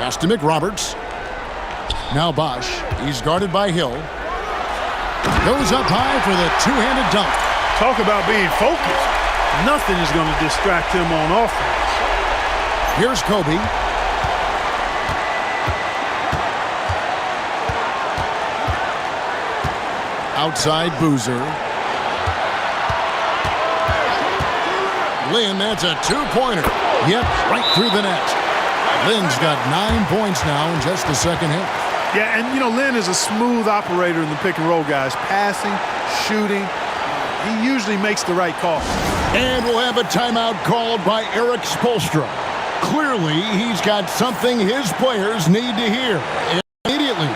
Pass to McRoberts. Now Bosch. He's guarded by Hill. Goes up high for the two-handed dunk. Talk about being focused. Nothing is going to distract him on offense. Here's Kobe. Outside Boozer. Lin, that's a two-pointer. Yep, right through the net. Lin's got 9 points now in just the second half. Yeah, and, Lin is a smooth operator in the pick and roll, guys. Passing, shooting. He usually makes the right call. And we'll have a timeout called by Eric Spoelstra. Clearly, he's got something his players need to hear immediately.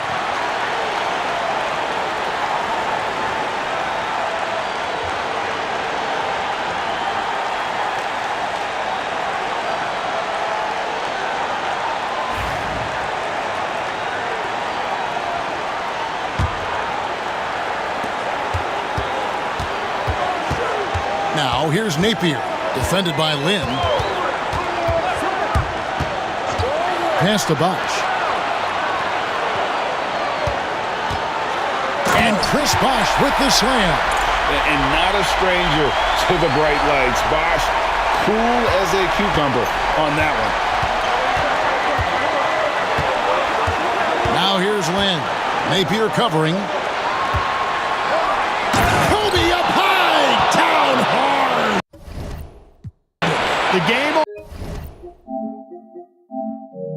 Now, here's Napier, defended by Lynn. Pass to Bosch. And Chris Bosch with the slam. And not a stranger to the bright lights. Bosch, cool as a cucumber on that one. Now here's Lynn. Napier covering. Kobe up high, down hard. The game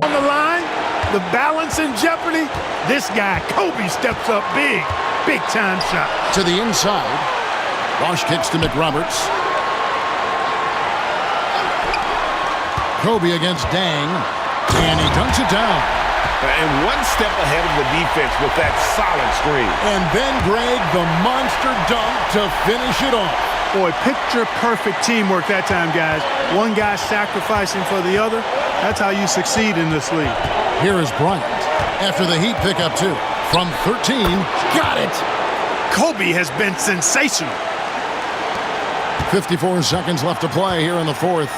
on the line, the balance in jeopardy. This guy, Kobe, steps up big. Big time shot. To the inside. Bosch kicks to McRoberts. Kobe against Dang. And he dunks it down. And one step ahead of the defense with that solid screen. And then Greg, the monster dunk to finish it off. Boy, picture-perfect teamwork that time, guys. One guy sacrificing for the other. That's how you succeed in this league. Here is Bryant. After the Heat pick up two. From 13, got it! Kobe has been sensational. 54 seconds left to play here in the fourth.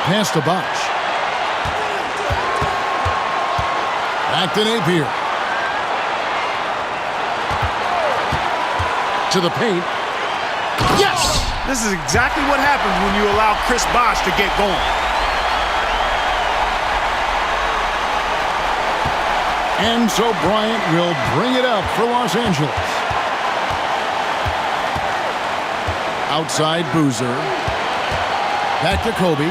Pass to Bosch. Back to Napier. To the paint. Yes! This is exactly what happens when you allow Chris Bosch to get going. And so Bryant will bring it up for Los Angeles. Outside Boozer. Back to Kobe.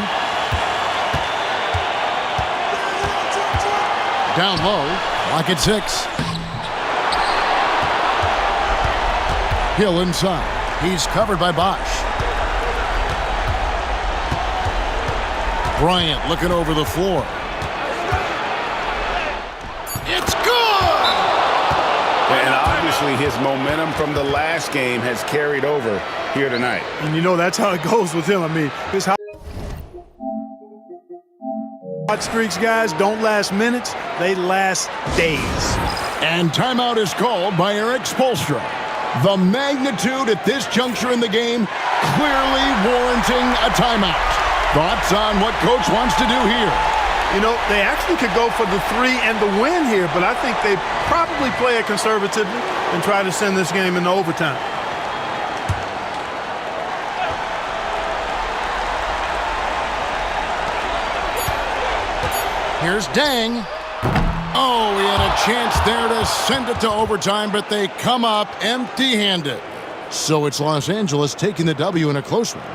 Down low. Lock at 6. Hill inside. He's covered by Bosch. Bryant looking over the floor. It's good! And obviously his momentum from the last game has carried over here tonight. And you know that's how it goes with him. I mean, his hot streaks, guys, don't last minutes. They last days. And timeout is called by Eric Spoelstra. The magnitude at this juncture in the game clearly warranting a timeout. Thoughts on what Coach wants to do here? You know, they actually could go for the 3 and the win here, but I think they probably play it conservatively and try to send this game into overtime. Here's Dang. Oh, he had a chance there to send it to overtime, but they come up empty-handed. So it's Los Angeles taking the W in a close one.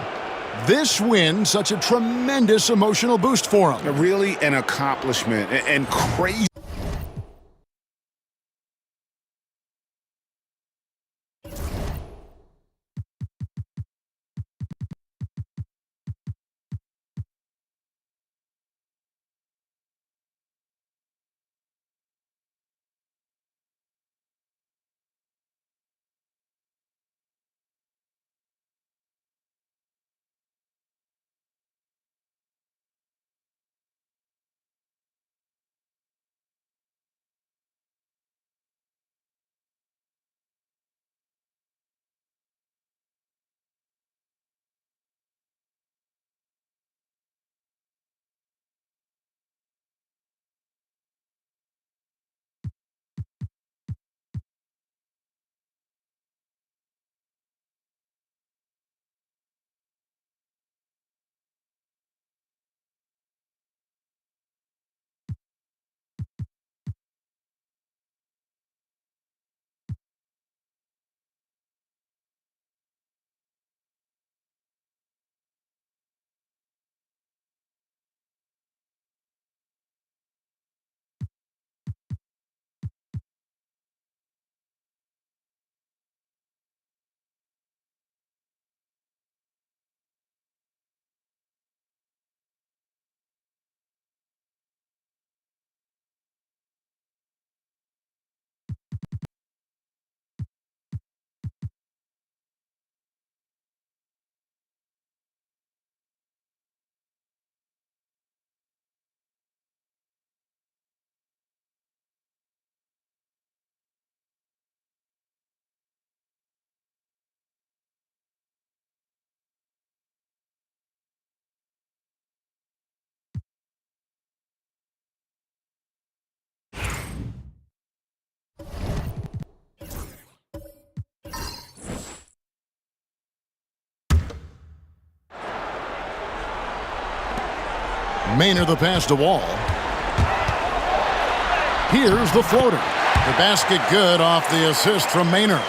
This win, such a tremendous emotional boost for them. Really an accomplishment and crazy. Maynard the pass to Wall. Here's the floater. The basket good off the assist from Maynard.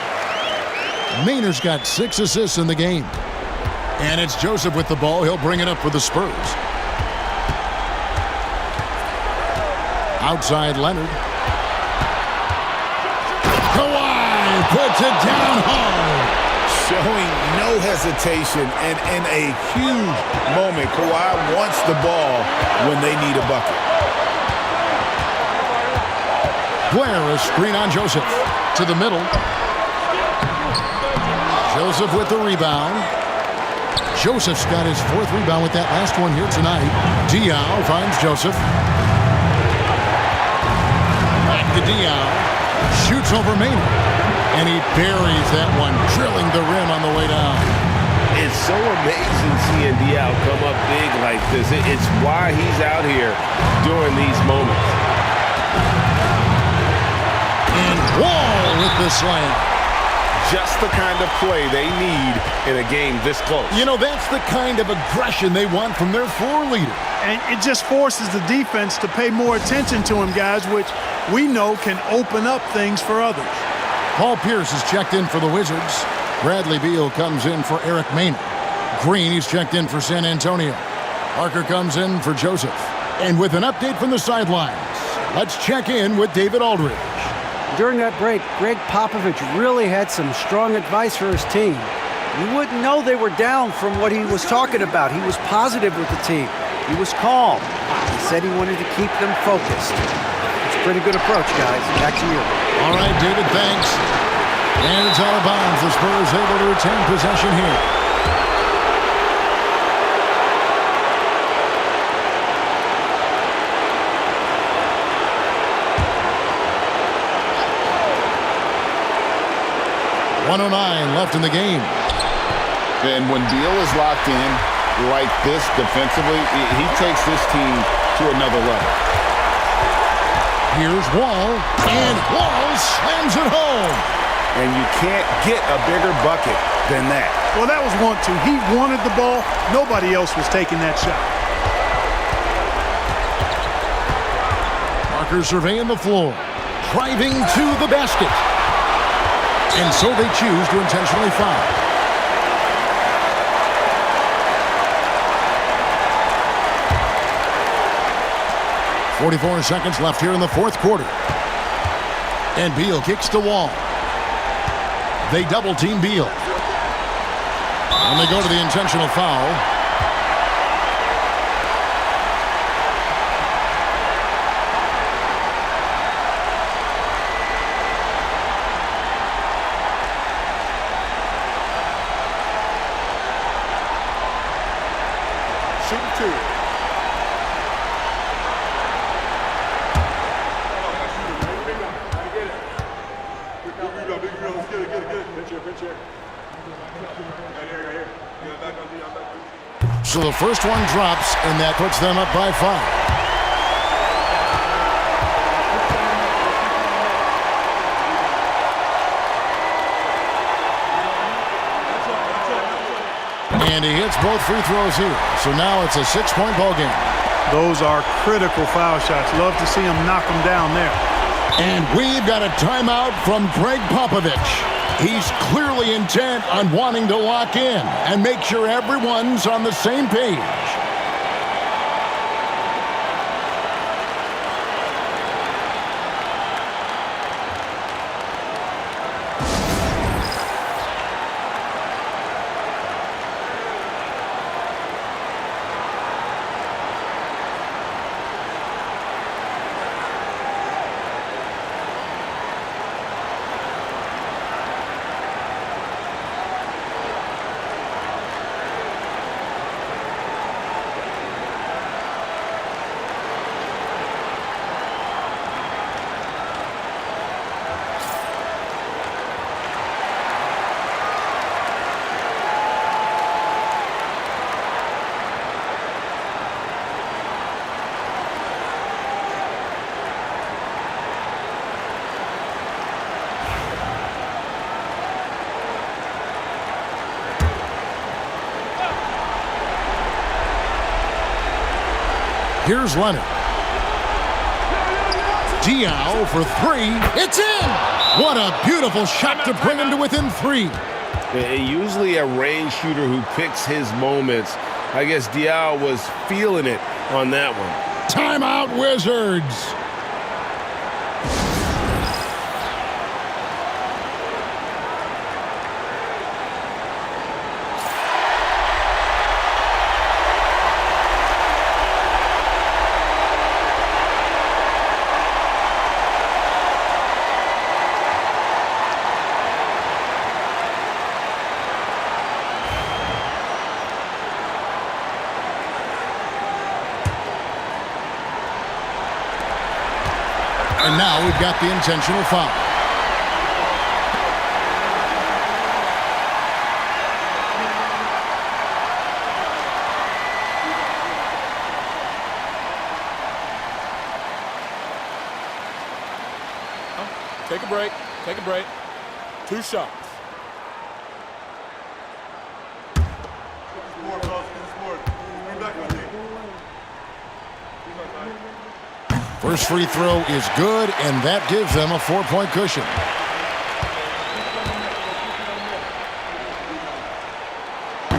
Maynard's got 6 assists in the game. And it's Joseph with the ball. He'll bring it up for the Spurs. Outside Leonard. Kawhi puts it down hard. Showing no hesitation and in a huge moment. Kawhi wants the ball when they need a bucket. Blair, a screen on Joseph. To the middle. Joseph with the rebound. Joseph's got his 4th rebound with that last one here tonight. Diaw finds Joseph. Back to Diaw. Shoots over Maynard. And he buries that one, drilling the rim on the way down. It's so amazing seeing Diaw come up big like this. It's why he's out here during these moments. And Wall with the slam. Just the kind of play they need in a game this close. You know, that's the kind of aggression they want from their floor leader. And it just forces the defense to pay more attention to him, guys, which we know can open up things for others. Paul Pierce is checked in for the Wizards. Bradley Beal comes in for Eric Maynard. Green, he's checked in for San Antonio. Parker comes in for Joseph. And with an update from the sidelines, let's check in with David Aldridge. During that break, Greg Popovich really had some strong advice for his team. You wouldn't know they were down from what he was talking about. He was positive with the team. He was calm. He said he wanted to keep them focused. It's a pretty good approach, guys. Back to you. All right, David, thanks. And it's out of bounds. The Spurs able to retain possession here. .109 left in the game. And when Beal is locked in like this defensively, he takes this team to another level. Here's Wall, and Wall slams it home. And you can't get a bigger bucket than that. Well, that was 1-2. He wanted the ball. Nobody else was taking that shot. Parker surveying the floor, driving to the basket. And so they choose to intentionally foul. .44 seconds left here in the 4th quarter. And Beal kicks to Wall. They double team Beal. And they go to the intentional foul. So the first one drops, and that puts them up by 5. And he hits both free throws here. So now it's a 6-point ball game. Those are critical foul shots. Love to see him knock them down there. And we've got a timeout from Greg Popovich. He's clearly intent on wanting to lock in and make sure everyone's on the same page. Here's Leonard. Diaw for three. It's in! What a beautiful shot to bring him to within 3. Usually a range shooter who picks his moments. I guess Diaw was feeling it on that one. Timeout, Wizards. And now we've got the intentional foul. Take a break. Take a break. 2 shots. First free throw is good, and that gives them a 4-point cushion.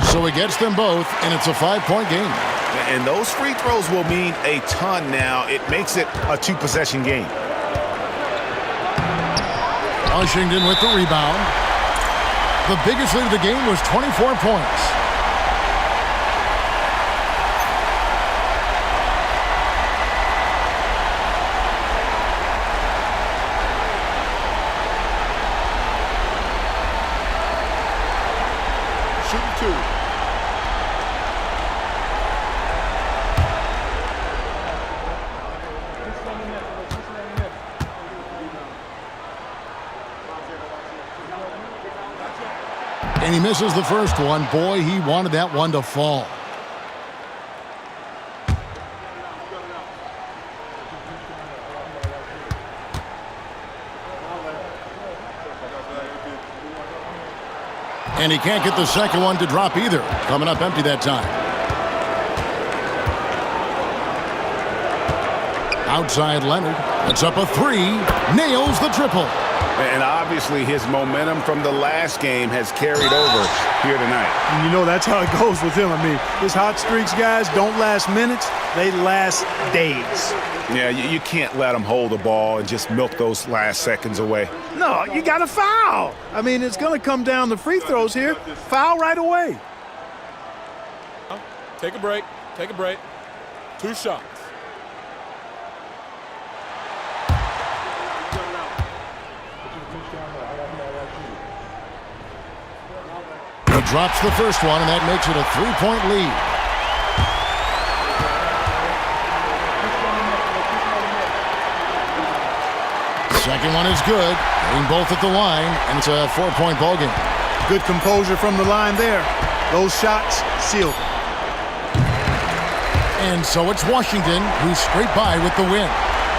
So he gets them both, and it's a 5-point game. And those free throws will mean a ton now. It makes it a 2-possession game. Washington with the rebound. The biggest lead of the game was 24 points. Shooting 2. And he misses the first one. Boy, he wanted that one to fall. And he can't get the second one to drop either. Coming up empty that time. Outside Leonard. It's up a 3. Nails the triple. And obviously his momentum from the last game has carried over here tonight. And you know that's how it goes with him. I mean, his hot streaks, guys, don't last minutes. They last days. Yeah, you can't let him hold the ball and just milk those last seconds away. No, you got to foul. I mean, it's going to come down to free throws here. Foul right away. Take a break. Take a break. 2 shots. He drops the first one, and that makes it a 3-point lead. Second one is good. Getting both at the line, and it's a 4-point ball game. Good composure from the line there. Those shots sealed. And so it's Washington who scraped by with the win.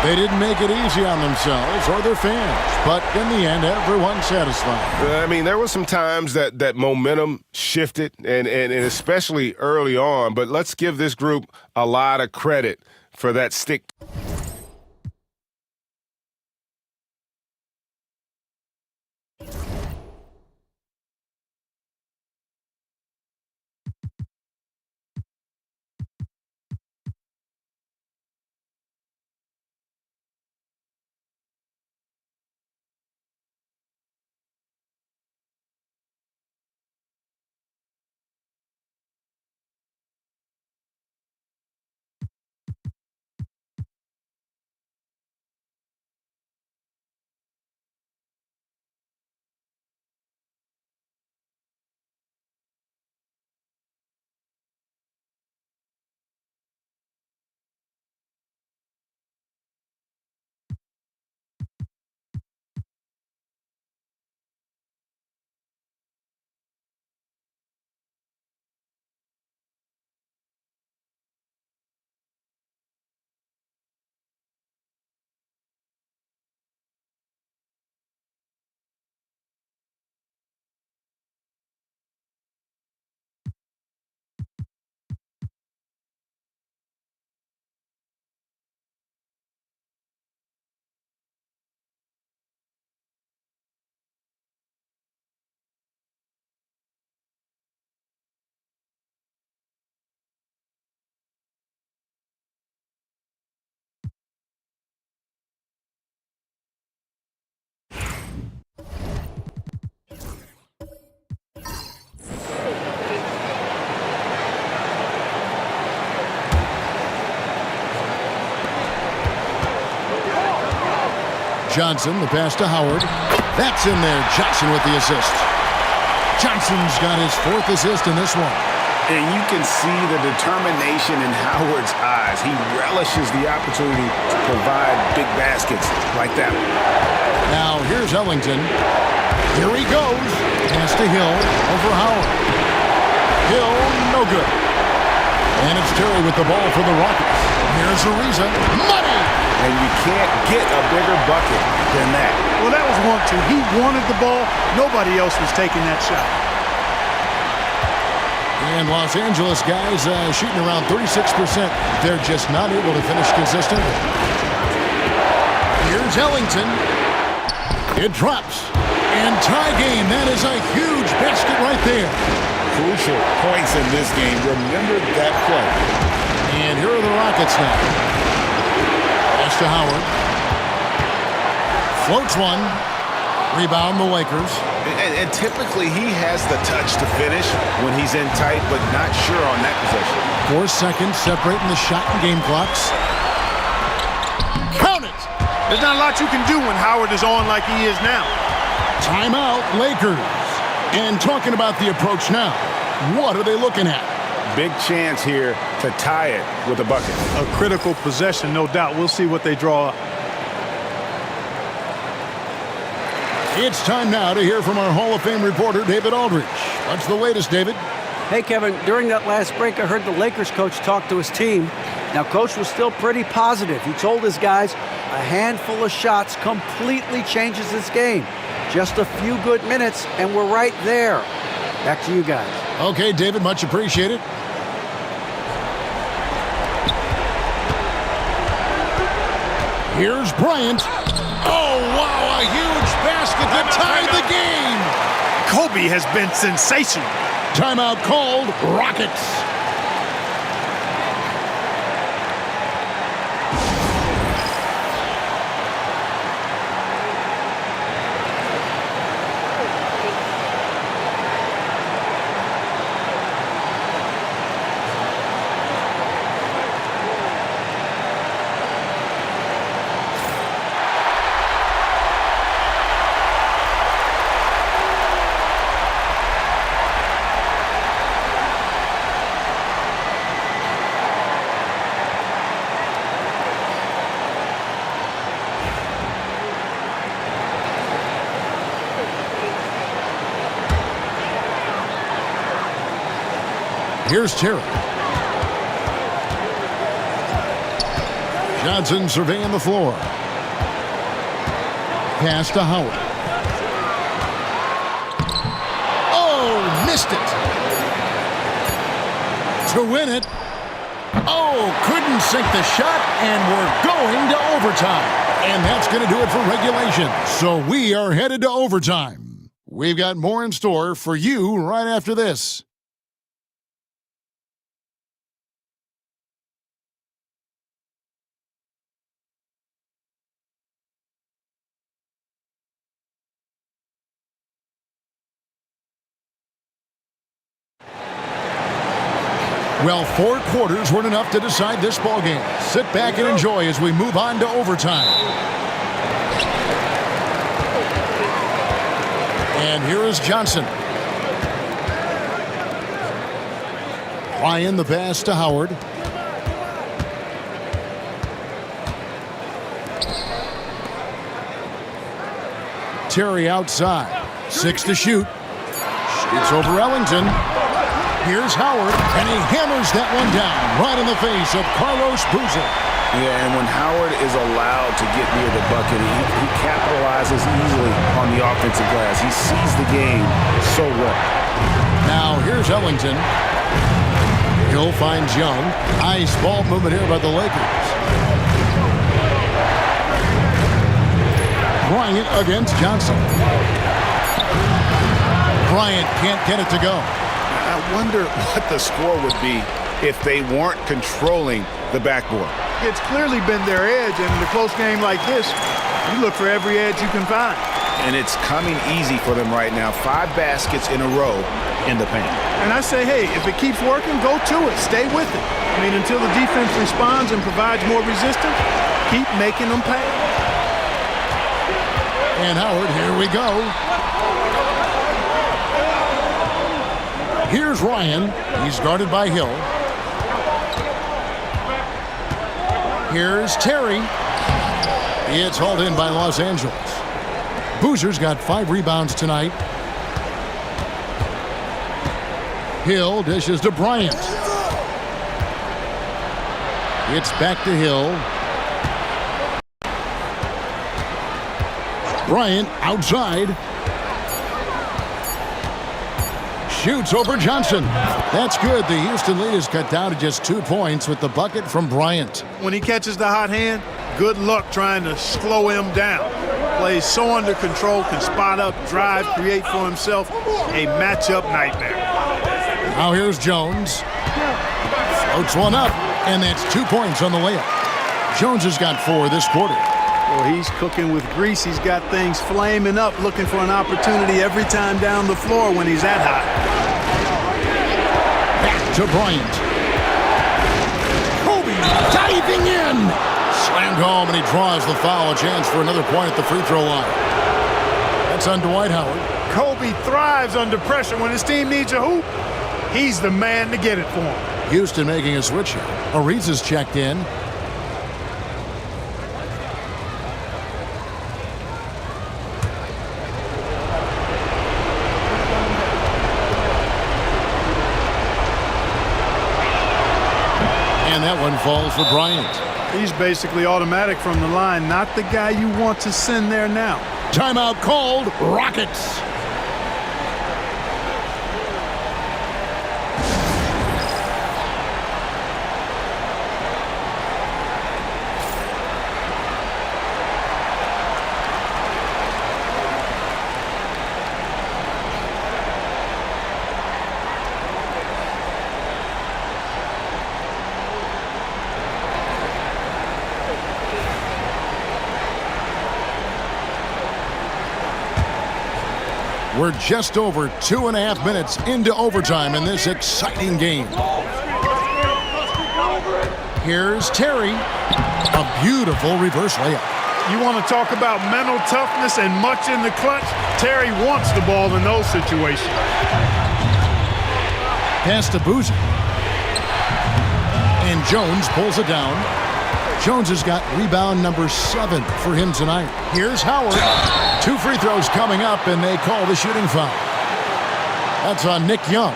They didn't make it easy on themselves or their fans, but in the end, everyone's satisfied. I mean, there were some times that momentum shifted, and especially early on, but let's give this group a lot of credit for that stick. Johnson, the pass to Howard. That's in there. Johnson with the assist. Johnson's got his 4th assist in this one. And you can see the determination in Howard's eyes. He relishes the opportunity to provide big baskets like that one. Now here's Ellington. Here he goes. Pass to Hill over Howard. Hill, no good. And it's Terry with the ball for the Rockets. Here's Ariza. Money! And you can't get a bigger bucket than that. Well, that was 1-2. He wanted the ball. Nobody else was taking that shot. And Los Angeles guys shooting around 36%. They're just not able to finish consistently. Here's Ellington. It drops. And tie game. That is a huge basket right there. Crucial points in this game. Remember that play. And here are the Rockets now. Pass to Howard. Floats one. Rebound the Lakers. And typically he has the touch to finish when he's in tight, but not sure on that possession. 4 seconds separating the shot and game clocks. Count it! There's not a lot you can do when Howard is on like he is now. Timeout, Lakers. And talking about the approach now, what are they looking at? Big chance here to tie it with a bucket. A critical possession, no doubt. We'll see what they draw up. It's time now to hear from our Hall of Fame reporter, David Aldridge. What's the latest, David? Hey, Kevin, during that last break, I heard the Lakers coach talk to his team. Now, coach was still pretty positive. He told his guys a handful of shots completely changes this game. Just a few good minutes, and we're right there. Back to you guys. Okay, David, much appreciated. Here's Bryant. Oh, wow, a huge basket to tie the game. Kobe has been sensational. Timeout called, Rockets. Here's Terry. Johnson surveying the floor. Pass to Howard. Oh, missed it. To win it. Oh, couldn't sink the shot, and we're going to overtime. And that's going to do it for regulation. So we are headed to overtime. We've got more in store for you right after this. Well, 4 quarters weren't enough to decide this ball game. Sit back and enjoy as we move on to overtime. And here is Johnson. Ryan the pass to Howard. Terry outside. 6 to shoot. Shoots over Ellington. Here's Howard, and he hammers that one down right in the face of Carlos Boozer. Yeah, and when Howard is allowed to get near the bucket, he capitalizes easily on the offensive glass. He sees the game so well. Now here's Ellington. Hill finds Young. Nice ball movement here by the Lakers. Bryant against Johnson. Bryant can't get it to go. I wonder what the score would be if they weren't controlling the backboard. It's clearly been their edge, and in a close game like this, you look for every edge you can find. And it's coming easy for them right now. 5 baskets in a row in the paint. And I say, hey, if it keeps working, go to it. Stay with it. I mean, until the defense responds and provides more resistance, keep making them pay. And Howard, here we go. Here's Ryan. He's guarded by Hill. Here's Terry. It's hauled in by Los Angeles. Boozer's got 5 rebounds tonight. Hill dishes to Bryant. It's back to Hill. Bryant outside. Shoots over Johnson. That's good. The Houston lead is cut down to just 2 points with the bucket from Bryant. When he catches the hot hand, good luck trying to slow him down. Plays so under control, can spot up, drive, create for himself. A matchup nightmare. Now here's Jones. Floats one up, and that's 2 points on the layup. Jones has got 4 this quarter. Well, he's cooking with grease. He's got things flaming up, looking for an opportunity every time down the floor when he's that hot. Back to Bryant. Kobe diving in. Slammed home, and he draws the foul. A chance for another point at the free throw line. That's on Dwight Howard. Kobe thrives under pressure. When his team needs a hoop, he's the man to get it for him. Houston making a switch here. Ariza's checked in. And that one falls for Bryant. He's basically automatic from the line. Not the guy you want to send there now. Timeout called. Rockets. We're just over 2.5 minutes into overtime in this exciting game. Here's Terry. A beautiful reverse layup. You want to talk about mental toughness and much in the clutch? Terry wants the ball in those situations. Pass to Boozer. And Jones pulls it down. Jones has got rebound number 7 for him tonight. Here's Howard. 2 free throws coming up, and they call the shooting foul. That's on Nick Young.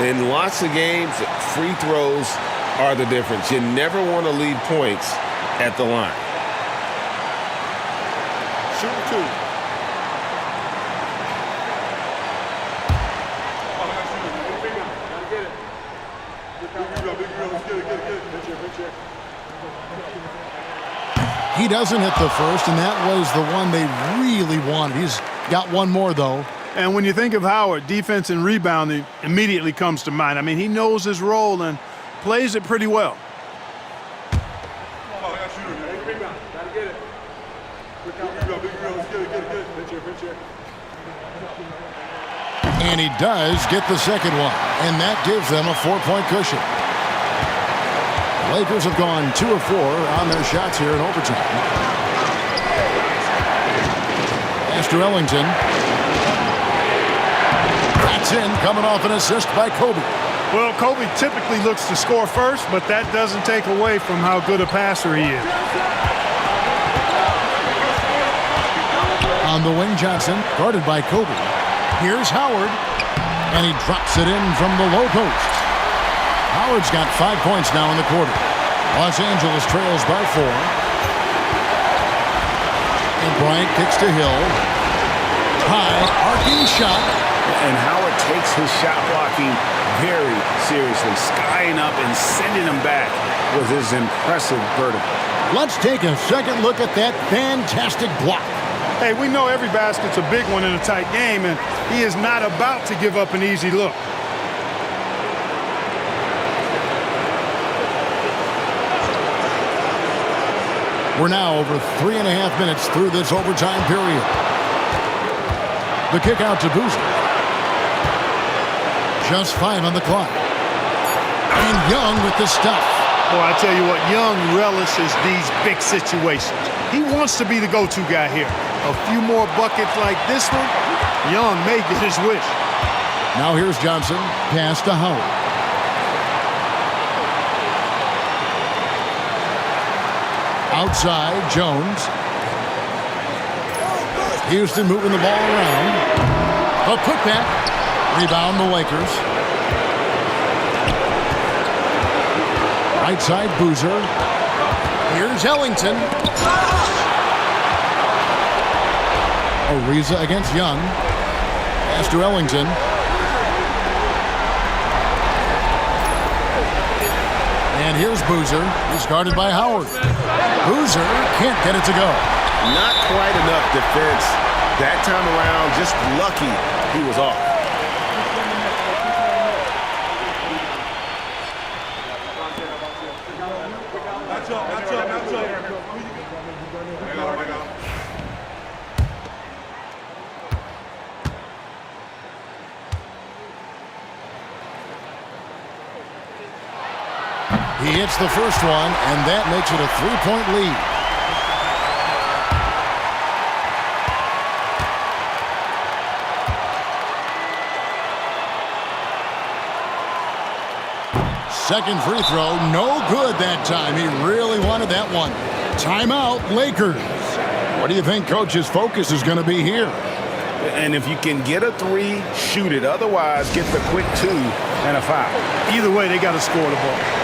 In lots of games, free throws are the difference. You never want to leave points at the line. Shoot 2. He doesn't hit the first, and that was the one they really wanted. He's got one more, though. And when you think of Howard, defense and rebounding immediately comes to mind. I mean, he knows his role and plays it pretty well. And he does get the second one, and that gives them a 4-point cushion. Lakers have gone 2 of 4 on their shots here in overtime. Master Ellington. That's in, coming off an assist by Kobe. Well, Kobe typically looks to score first, but that doesn't take away from how good a passer he is. On the wing, Johnson, guarded by Kobe. Here's Howard, and he drops it in from the low post. Howard's got 5 points now in the quarter. Los Angeles trails by 4. And Bryant kicks to Hill. High, arcing shot. And Howard takes his shot blocking very seriously, skying up and sending him back with his impressive vertical. Let's take a second look at that fantastic block. Hey, we know every basket's a big one in a tight game, and he is not about to give up an easy look. We're now over 3.5 minutes through this overtime period. The kick out to Boozer. Just 5 on the clock. And Young with the stuff. Boy, I tell you what, Young relishes these big situations. He wants to be the go-to guy here. A few more buckets like this one, Young may get his wish. Now here's Johnson. Pass to Howard. Outside, Jones. Houston moving the ball around. A putback. Rebound the Lakers. Right side, Boozer. Here's Ellington. Ariza against Young. Pass to Ellington. And here's Boozer. He's guarded by Howard. Boozer can't get it to go. Not quite enough defense that time around. Just lucky he was off. He hits the first one, and that makes it a 3-point lead. Second free throw, no good that time. He really wanted that one. Timeout, Lakers. What do you think Coach's focus is going to be here? And if you can get a three, shoot it. Otherwise, get the quick two and a foul. Either way, they got to score the ball.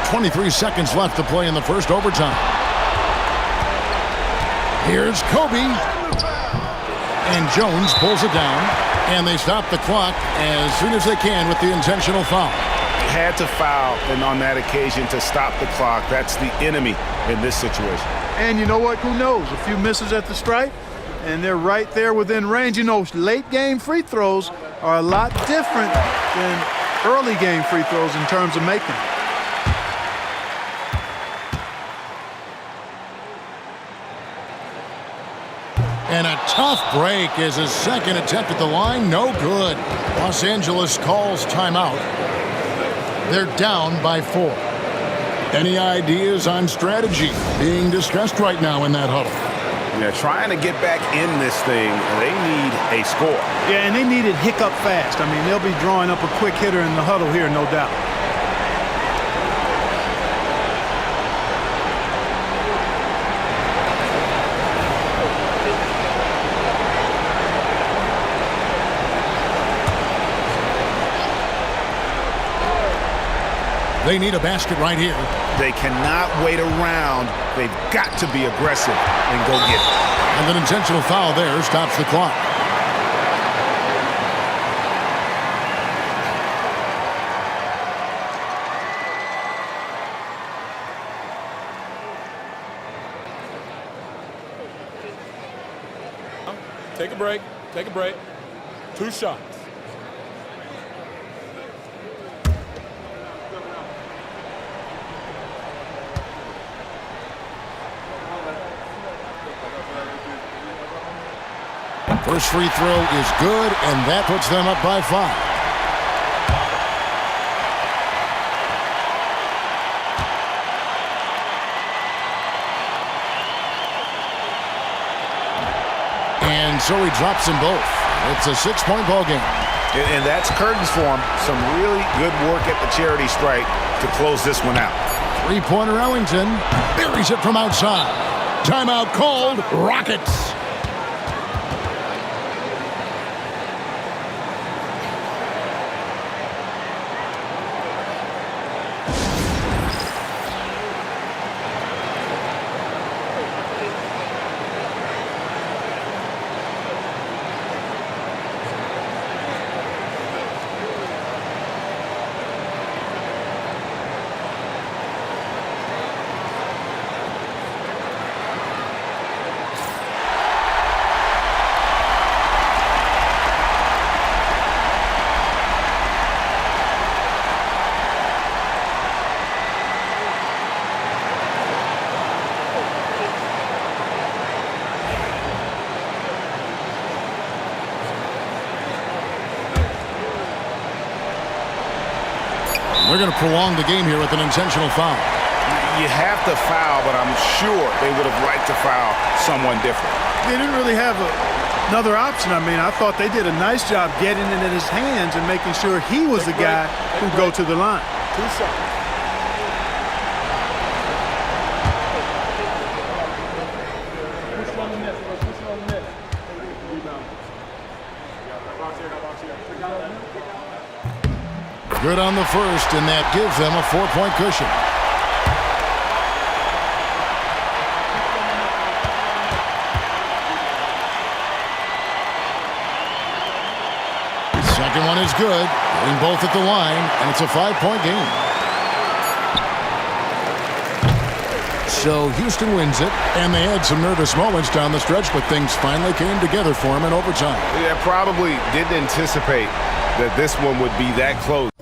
.23 seconds left to play in the first overtime. Here's Kobe. And Jones pulls it down. And they stop the clock as soon as they can with the intentional foul. Had to foul, and on that occasion to stop the clock. That's the enemy in this situation. And you know what? Who knows? A few misses at the stripe, and they're right there within range. You know, late game free throws are a lot different than early game free throws in terms of making them. And a tough break is his second attempt at the line. No good. Los Angeles calls timeout. They're down by 4. Any ideas on strategy being discussed right now in that huddle? Yeah, trying to get back in this thing, they need a score. Yeah, and they need it hiccup fast. I mean, they'll be drawing up a quick hitter in the huddle here, no doubt. They need a basket right here. They cannot wait around. They've got to be aggressive and go get it. And an intentional foul there stops the clock. Take a break. Take a break. 2 shots. First free throw is good, and that puts them up by 5. And so he drops them both. It's a 6-point ball game. And that's curtains for him. Some really good work at the charity stripe to close this one out. Three-pointer Ellington buries it from outside. Timeout called. Rockets. They're going to prolong the game here with an intentional foul. You have to foul, but I'm sure they would have liked to foul someone different. They didn't really have another option. I mean, I thought they did a nice job getting it in his hands and making sure he was the guy who'd go to the line. 2 seconds. Good on the first, and that gives them a 4-point cushion. Second one is good, getting both at the line, and it's a 5-point game. So Houston wins it, and they had some nervous moments down the stretch, but things finally came together for them in overtime. Yeah, probably didn't anticipate that this one would be that close.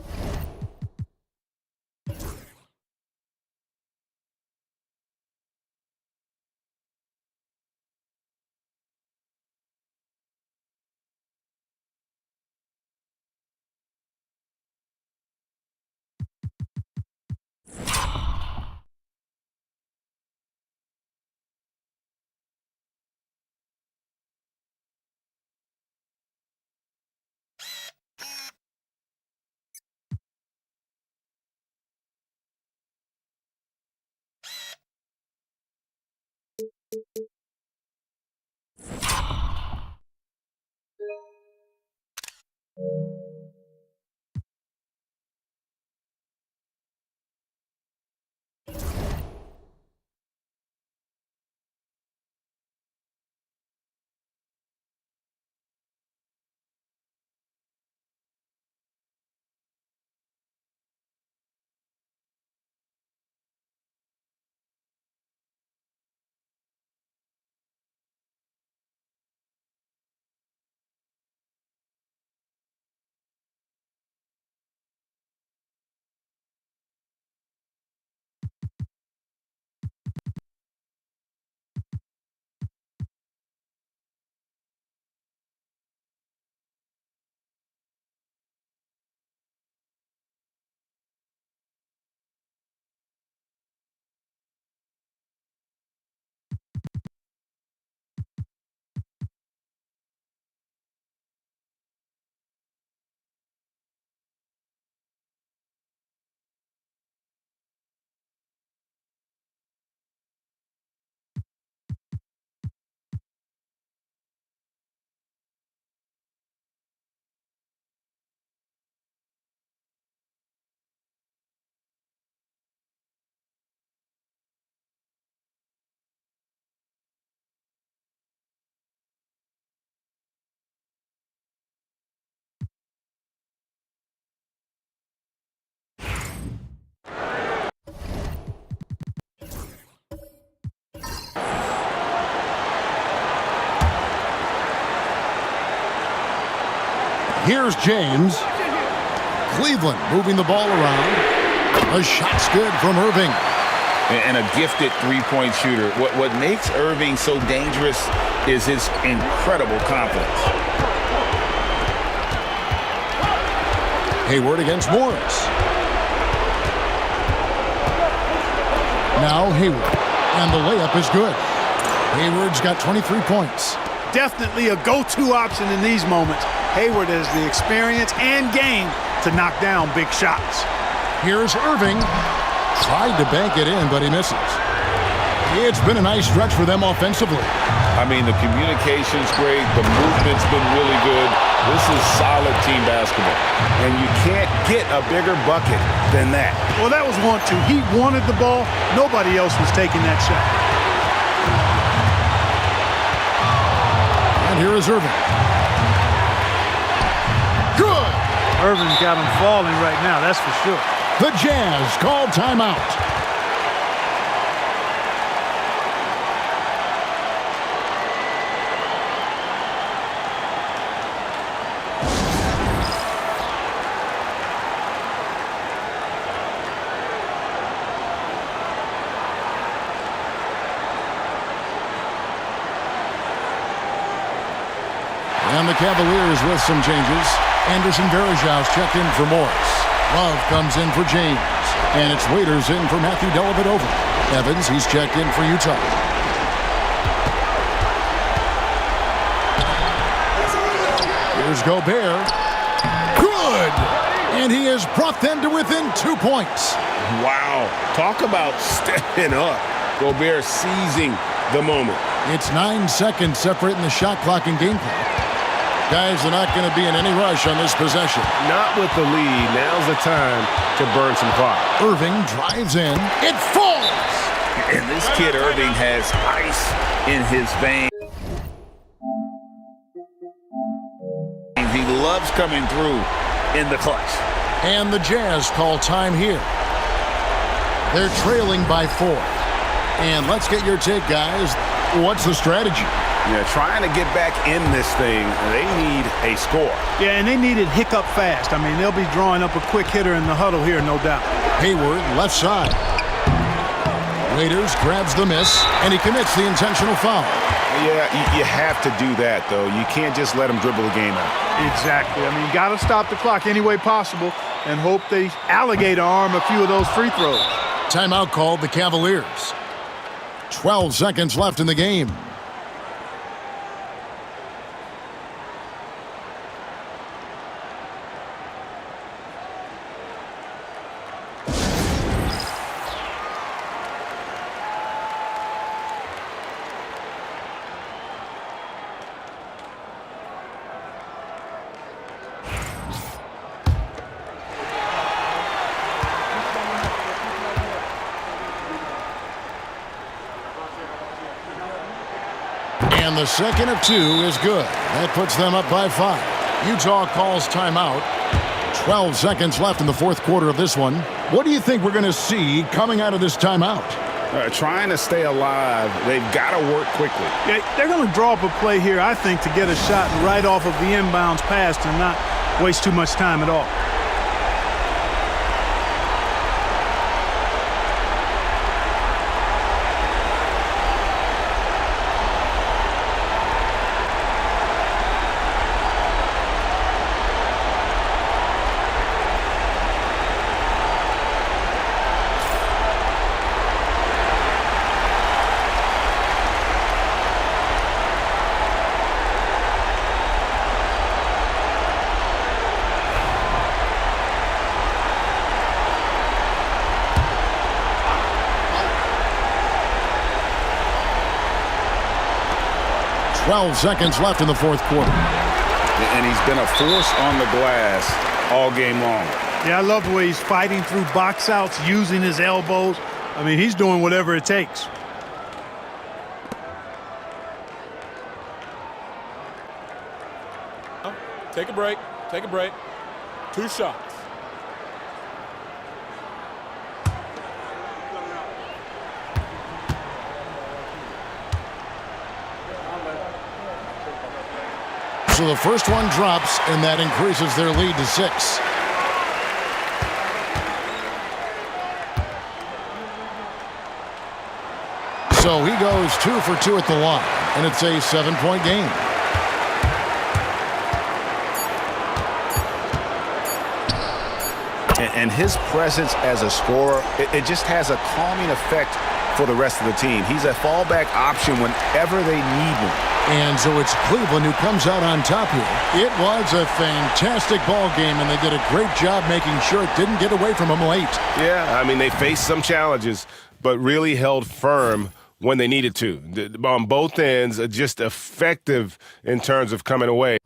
Here's James. Cleveland moving the ball around. A shot's good from Irving. And a gifted three-point shooter. What makes Irving so dangerous is his incredible confidence. Hayward against Morris. Now Hayward. And the layup is good. Hayward's got 23 points. Definitely a go-to option in these moments. Hayward has the experience and game to knock down big shots. Here's Irving. Tried to bank it in, but he misses. It's been a nice stretch for them offensively. I mean, the communication's great. The movement's been really good. This is solid team basketball. And you can't get a bigger bucket than that. Well, that was 1-2. He wanted the ball. Nobody else was taking that shot. And here is Irving. Good! Irving's got him falling right now, that's for sure. The Jazz call timeout. And the Cavaliers with some changes. Anderson Varejão's checked in for Morris. Love comes in for James. And it's Waiters in for Matthew Dellavedova. Evans, he's checked in for Utah. Here's Gobert. Good! And he has brought them to within 2 points. Wow. Talk about stepping up. Gobert seizing the moment. It's 9 seconds separating the shot clock and game clock. Guys are not going to be in any rush on this possession. Not with the lead. Now's the time to burn some clock. Irving drives in. It falls! And this kid Irving has ice in his veins. He loves coming through in the clutch. And the Jazz call time here. They're trailing by 4. And let's get your take, guys. What's the strategy? Yeah, trying to get back in this thing, they need a score. Yeah, and they need it hiccup fast. I mean, they'll be drawing up a quick hitter in the huddle here, no doubt. Hayward, left side. Waiters grabs the miss, and he commits the intentional foul. Yeah, you have to do that, though. You can't just let them dribble the game out. Exactly. I mean, got to stop the clock any way possible and hope they alligator arm a few of those free throws. Timeout called the Cavaliers. 12 seconds left in the game. And the second of 2 is good. That puts them up by 5. Utah calls timeout. 12 seconds left in the fourth quarter of this one. What do you think we're going to see coming out of this timeout? Trying to stay alive. They've got to work quickly. Yeah, they're going to draw up a play here, I think, to get a shot right off of the inbounds pass and not waste too much time at all. Twelve seconds left in the fourth quarter. And he's been a force on the glass all game long. Yeah, I love the way he's fighting through box outs, using his elbows. I mean, he's doing whatever it takes. Take a break. Take a break. 2 shots. So the first one drops, and that increases their lead to 6. So he goes 2 for 2 at the line, and it's a 7-point game. And his presence as a scorer, it just has a calming effect for the rest of the team. He's a fallback option whenever they need one. And so it's Cleveland who comes out on top here. It was a fantastic ball game, and they did a great job making sure it didn't get away from them late. Yeah, I mean, they faced some challenges, but really held firm when they needed to. On both ends, just effective in terms of coming away.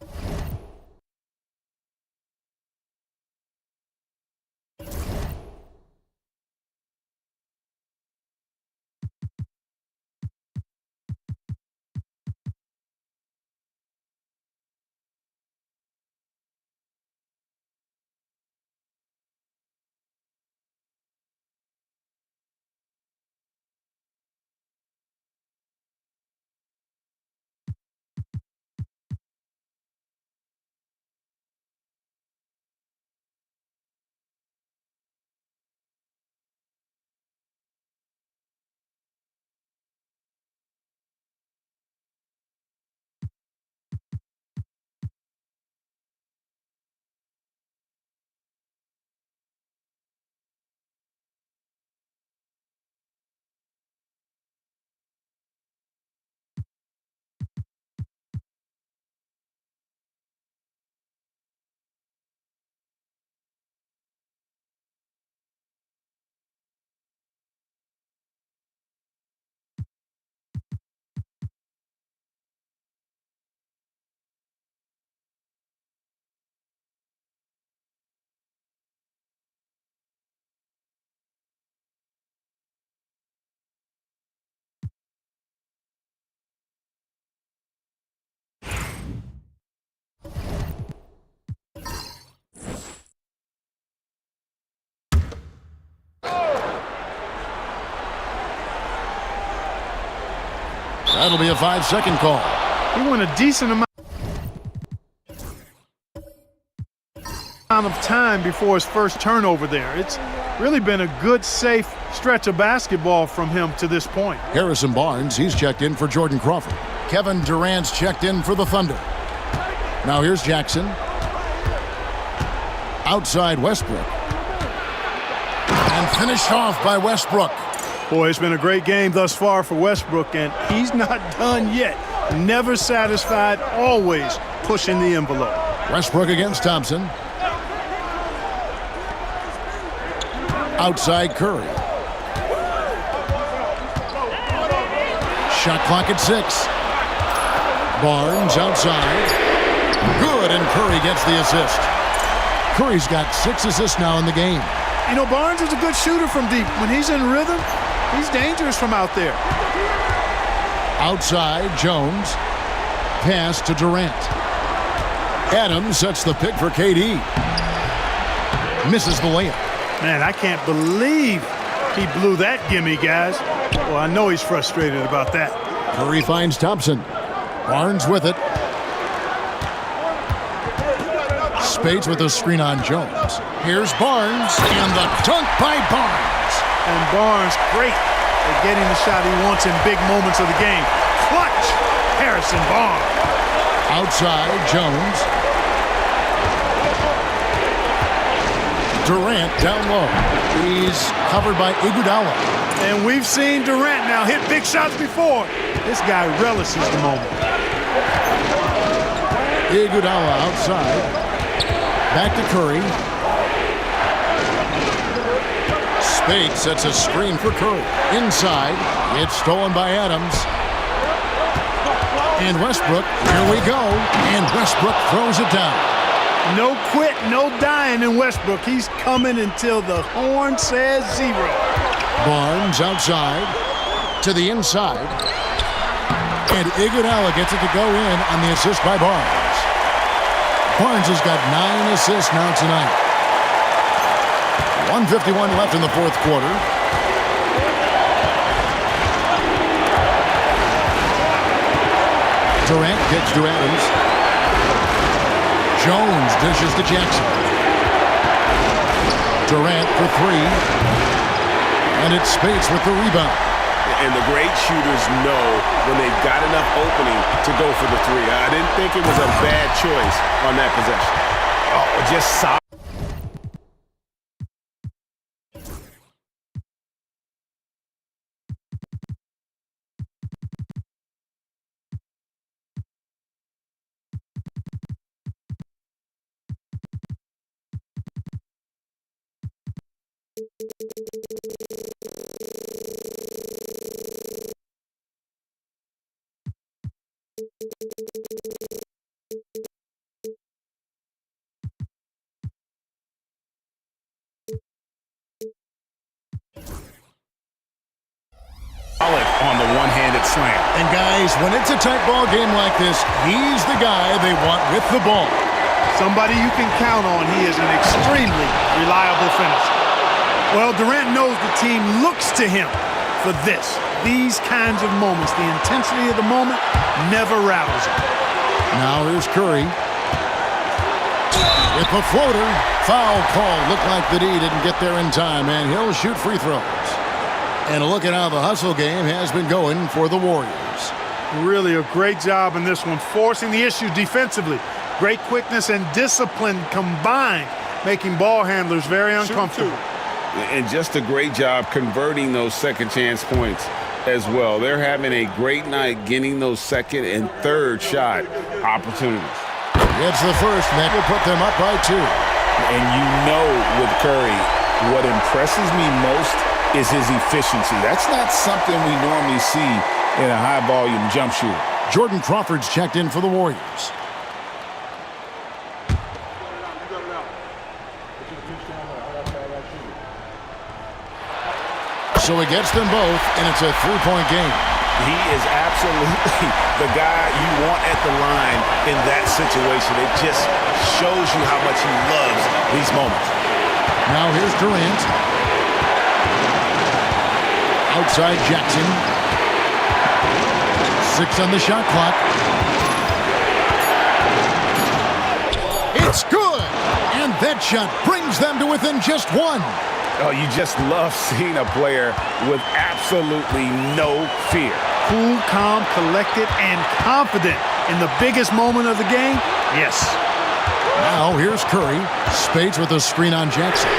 That'll be a 5-second call. He went a decent amount of time before his first turnover there. It's really been a good, safe stretch of basketball from him to this point. Harrison Barnes, he's checked in for Jordan Crawford. Kevin Durant's checked in for the Thunder. Now here's Jackson. Outside Westbrook. And finished off by Westbrook. Boy, it's been a great game thus far for Westbrook, and he's not done yet. Never satisfied, always pushing the envelope. Westbrook against Thompson. Outside Curry. Shot clock at 6. Barnes outside. Good, and Curry gets the assist. Curry's got 6 assists now in the game. You know, Barnes is a good shooter from deep. When he's in rhythm, he's dangerous from out there. Outside, Jones. Pass to Durant. Adams sets the pick for KD. Misses the layup. Man, I can't believe he blew that gimme, guys. Well, I know he's frustrated about that. Curry finds Thompson. Barnes with it. Spades with a screen on Jones. Here's Barnes, and the dunk by Barnes. And Barnes, great at getting the shot he wants in big moments of the game. Clutch, Harrison Barnes. Outside, Jones. Durant down low. He's covered by Iguodala. And we've seen Durant now hit big shots before. This guy relishes the moment. Iguodala outside. Back to Curry. Spade sets a screen for Curry. Inside. It's stolen by Adams. And Westbrook, here we go. And Westbrook throws it down. No quit, no dying in Westbrook. He's coming until the horn says 0. Barnes outside to the inside. And Iguodala gets it to go in on the assist by Barnes. Barnes has got 9 assists now tonight. 1:51 left in the fourth quarter. Durant gets to Adams. Jones dishes to Jackson. Durant for 3. And it's Spades with the rebound. And the great shooters know when they've got enough opening to go for the 3. I didn't think it was a bad choice on that possession. Oh, just solid. On the one-handed slam. And guys, when it's a tight ball game like this, he's the guy they want with the ball. Somebody you can count on. He is an extremely reliable finisher. Well, Durant knows the team looks to him for this. These kinds of moments, the intensity of the moment never rattles him. Now here's Curry. With the floater, foul call. Looked like the D didn't get there in time, and he'll shoot free throws. And look at how the hustle game has been going for the Warriors. Really a great job in this one, forcing the issue defensively. Great quickness and discipline combined, making ball handlers very uncomfortable. And just a great job converting those second chance points as well. They're having a great night getting those second and third shot opportunities. It's the first, and that will put them up by 2. And you know with Curry, what impresses me most is his efficiency. That's not something we normally see in a high-volume jump shooter. Jordan Crawford's checked in for the Warriors. So he gets them both, and it's a 3-point game. He is absolutely the guy you want at the line in that situation. It just shows you how much he loves these moments. Now here's Durant. Outside Jackson. 6 on the shot clock. It's good! And that shot brings them to within just 1. Oh, you just love seeing a player with absolutely no fear. Cool, calm, collected, and confident in the biggest moment of the game. Yes. Now here's Curry. Spades with a screen on Jackson.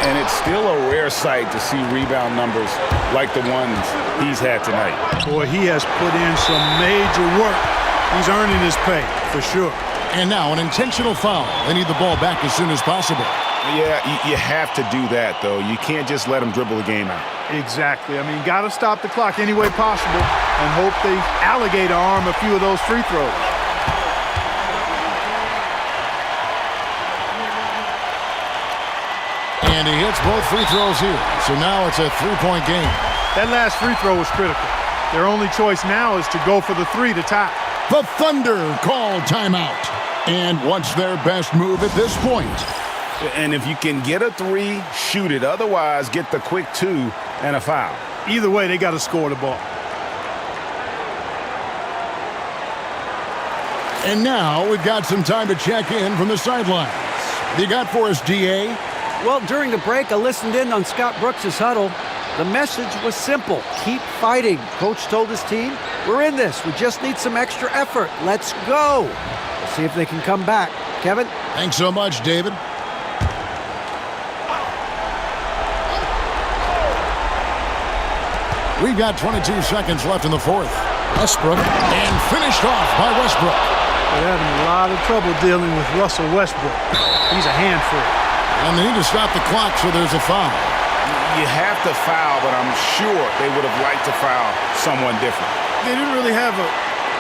And it's still a rare sight to see rebound numbers like the ones he's had tonight. Boy, he has put in some major work. He's earning his pay, for sure. And now an intentional foul. They need the ball back as soon as possible. Yeah, you have to do that, though. You can't just let him dribble the game out. Exactly. I mean, got to stop the clock any way possible and hope they alligator arm a few of those free throws. And he hits both free throws here. So now it's a 3-point game. That last free throw was critical. Their only choice now is to go for the 3 to tie. The Thunder call timeout. And what's their best move at this point? And if you can get a 3, shoot it. Otherwise, get the quick 2 and a foul. Either way, they got to score the ball. And now we've got some time to check in from the sidelines. You got for us, D.A.? Well, during the break, I listened in on Scott Brooks' huddle. The message was simple. Keep fighting. Coach told his team, we're in this. We just need some extra effort. Let's go. We'll see if they can come back. Kevin? Thanks so much, David. We've got 22 seconds left in the fourth. Westbrook, and finished off by Westbrook. They're having a lot of trouble dealing with Russell Westbrook. He's a handful. And they need to stop the clock, so there's a foul. You have to foul, but I'm sure they would have liked to foul someone different. They didn't really have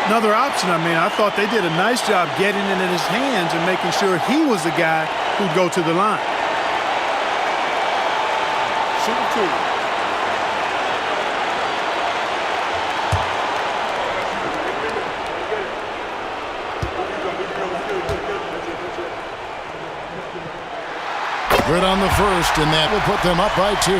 another option. I mean, I thought they did a nice job getting it in his hands and making sure he was the guy who'd go to the line. Shooting 2. Good on the first, and that will put them up by 2.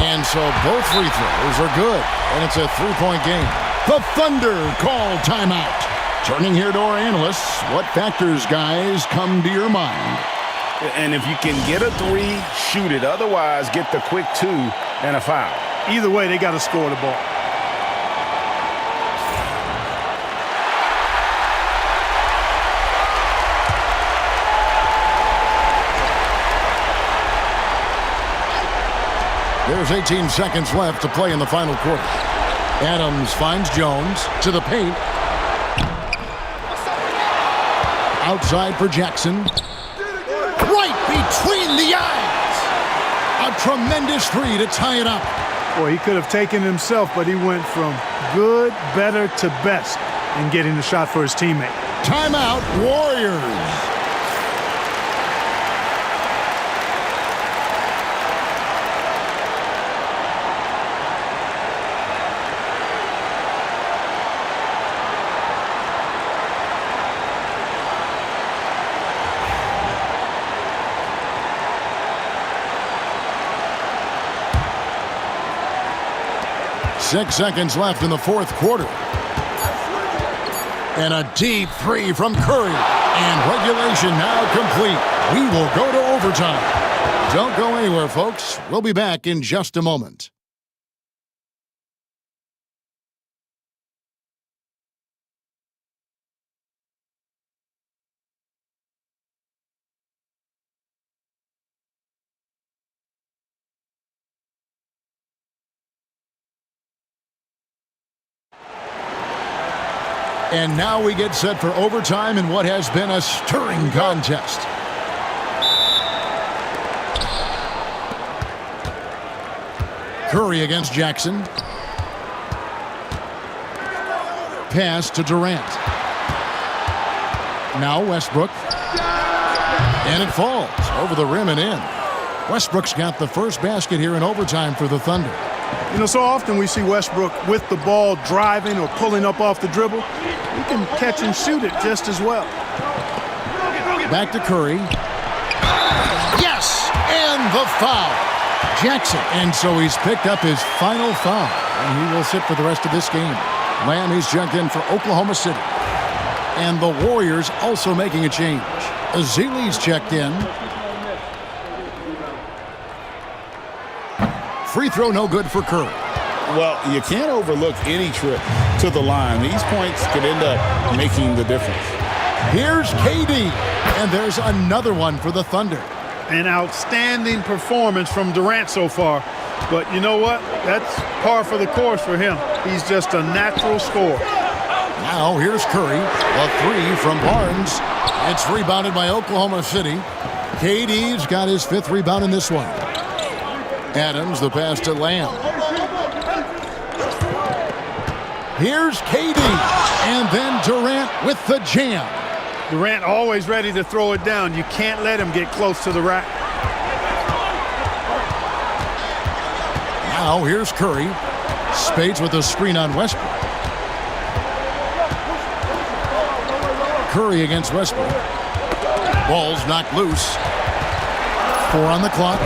And so both free throws are good, and it's a 3-point game. The Thunder call timeout. Turning here to our analysts, what factors, guys, come to your mind? And if you can get a 3, shoot it. Otherwise, get the quick 2 and a foul. Either way, they got to score the ball. There's 18 seconds left to play in the final quarter. Adams finds Jones to the paint. Outside for Jackson. Right between the eyes. A tremendous 3 to tie it up. Boy, he could have taken it himself, but he went from good, better to best in getting the shot for his teammate. Timeout, Warriors. Six seconds left in the fourth quarter. And a deep 3 from Curry. And regulation now complete. We will go to overtime. Don't go anywhere, folks. We'll be back in just a moment. And now we get set for overtime in what has been a stirring contest. Curry against Jackson. Pass to Durant. Now Westbrook. And it falls over the rim and in. Westbrook's got the first basket here in overtime for the Thunder. You know, so often we see Westbrook with the ball driving or pulling up off the dribble. He can catch and shoot it just as well. back to Curry. Yes! And the foul. Jackson. And so he's picked up his final foul. And he will sit for the rest of this game. Lamb is checked in for Oklahoma City. And the Warriors also making a change. Ezeli's checked in. Free throw no good for Curry. Well, you can't overlook any trip to the line. These points could end up making the difference. Here's KD. And there's another one for the Thunder. An outstanding performance from Durant so far. But you know what? That's par for the course for him. He's just a natural scorer. Now here's Curry. A three from Barnes. It's rebounded by Oklahoma City. KD's got his 5th rebound in this one. Adams, the pass to Lamb. Here's KD. And then Durant with the jam. Durant always ready to throw it down. You can't let him get close to the rack. Now here's Curry. Spades with a screen on Westbrook. Curry against Westbrook. Ball's knocked loose. 4 on the clock.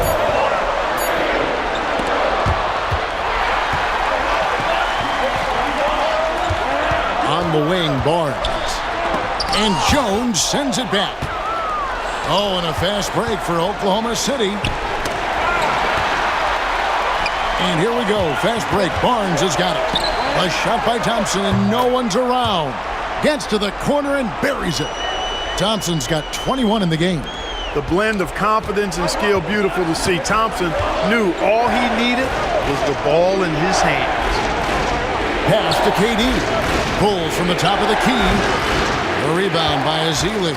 On the wing, Barnes. And Jones sends it back. Oh, and a fast break for Oklahoma City. And here we go. Fast break. Barnes has got it. A shot by Thompson, and no one's around. Gets to the corner and buries it. Thompson's got 21 in the game. The blend of confidence and skill, beautiful to see. Thompson knew all he needed was the ball in his hands. Pass to KD. Pulls from the top of the key. A rebound by Ezeli.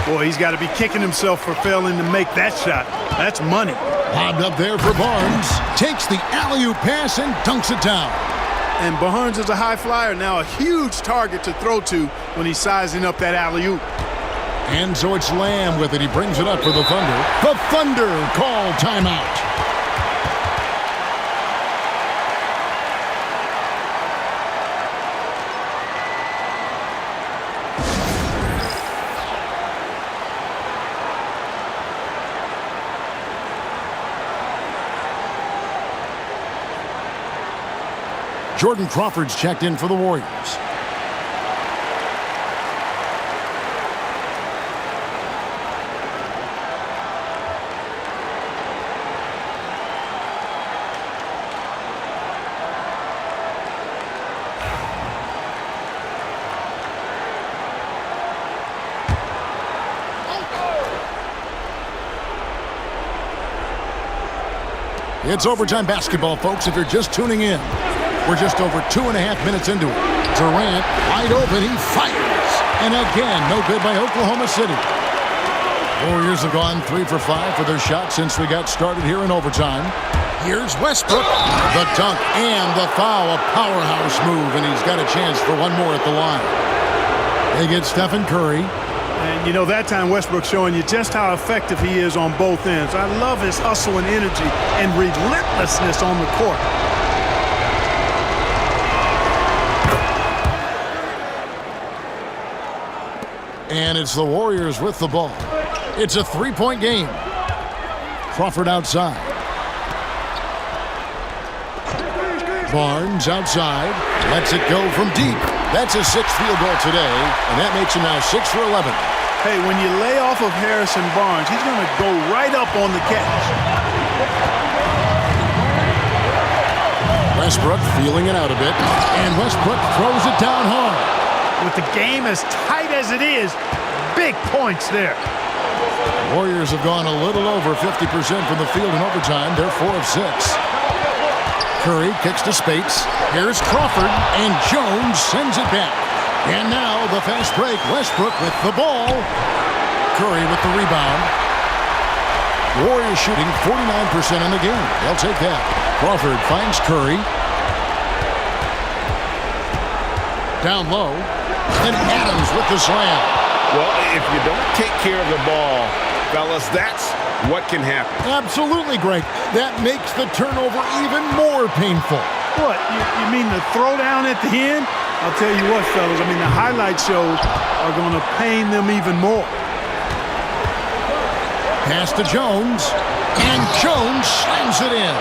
Boy, he's got to be kicking himself for failing to make that shot. That's money. Lobbed up there for Barnes. Takes the alley-oop pass and dunks it down. And Barnes is a high flyer now, a huge target to throw to when he's sizing up that alley-oop. And so it's Lamb with it. He brings it up for the Thunder. The Thunder call timeout. Jordan Crawford's checked in for the Warriors. It's overtime basketball, folks, if you're just tuning in. We're just over 2.5 minutes into it. Durant, wide open, he fires. And again, no good by Oklahoma City. Warriors have gone 3 for 5 for their shot since we got started here in overtime. Here's Westbrook. The dunk and the foul, a powerhouse move, and he's got a chance for one more at the line. They get Stephen Curry. And, you know, that time Westbrook showing you just how effective he is on both ends. I love his hustle and energy and relentlessness on the court. And it's the Warriors with the ball. It's a 3-point game. Crawford outside. Barnes outside. Lets it go from deep. That's his 6th field goal today, and that makes him now 6 for 11. Hey, when you lay off of Harrison Barnes, he's going to go right up on the catch. Westbrook feeling it out a bit, and Westbrook throws it down hard. With the game as tight as it is, big points there. Warriors have gone a little over 50% from the field in overtime. They're 4 of 6. Curry kicks to Spates. Here's Crawford, and Jones sends it back. And now the fast break. Westbrook with the ball. Curry with the rebound. Warriors shooting 49% in the game. They'll take that. Crawford finds Curry. Down low. And Adams with the slam. Well, if you don't take care of the ball, fellas, that's what can happen. Absolutely, Greg. That makes the turnover even more painful. What, you mean the throwdown at the end? I'll tell you what, fellas, I mean, the highlight shows are going to pain them even more. Pass to Jones, and Jones slams it in.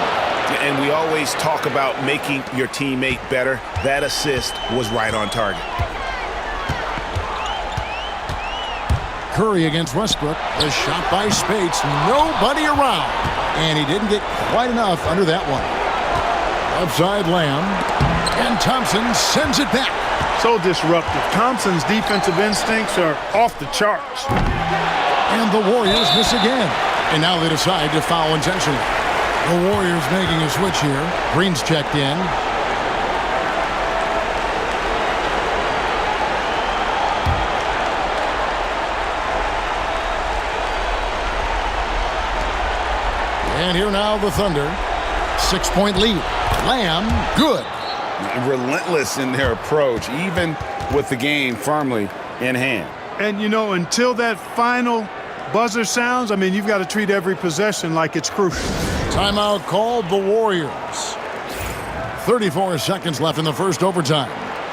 And we always talk about making your teammate better. That assist was right on target. Curry against Westbrook. The shot by Spates. Nobody around. And he didn't get quite enough under that one. Upside Lamb. And Thompson sends it back. So disruptive. Thompson's defensive instincts are off the charts. And the Warriors miss again. And now they decide to foul intentionally. The Warriors making a switch here. Green's checked in. And here now the Thunder. 6-point lead. Lamb, good. Relentless in their approach, even with the game firmly in hand. And, you know, until that final buzzer sounds, I mean, you've got to treat every possession like it's crucial. Timeout called the Warriors. 34 seconds left in the first overtime.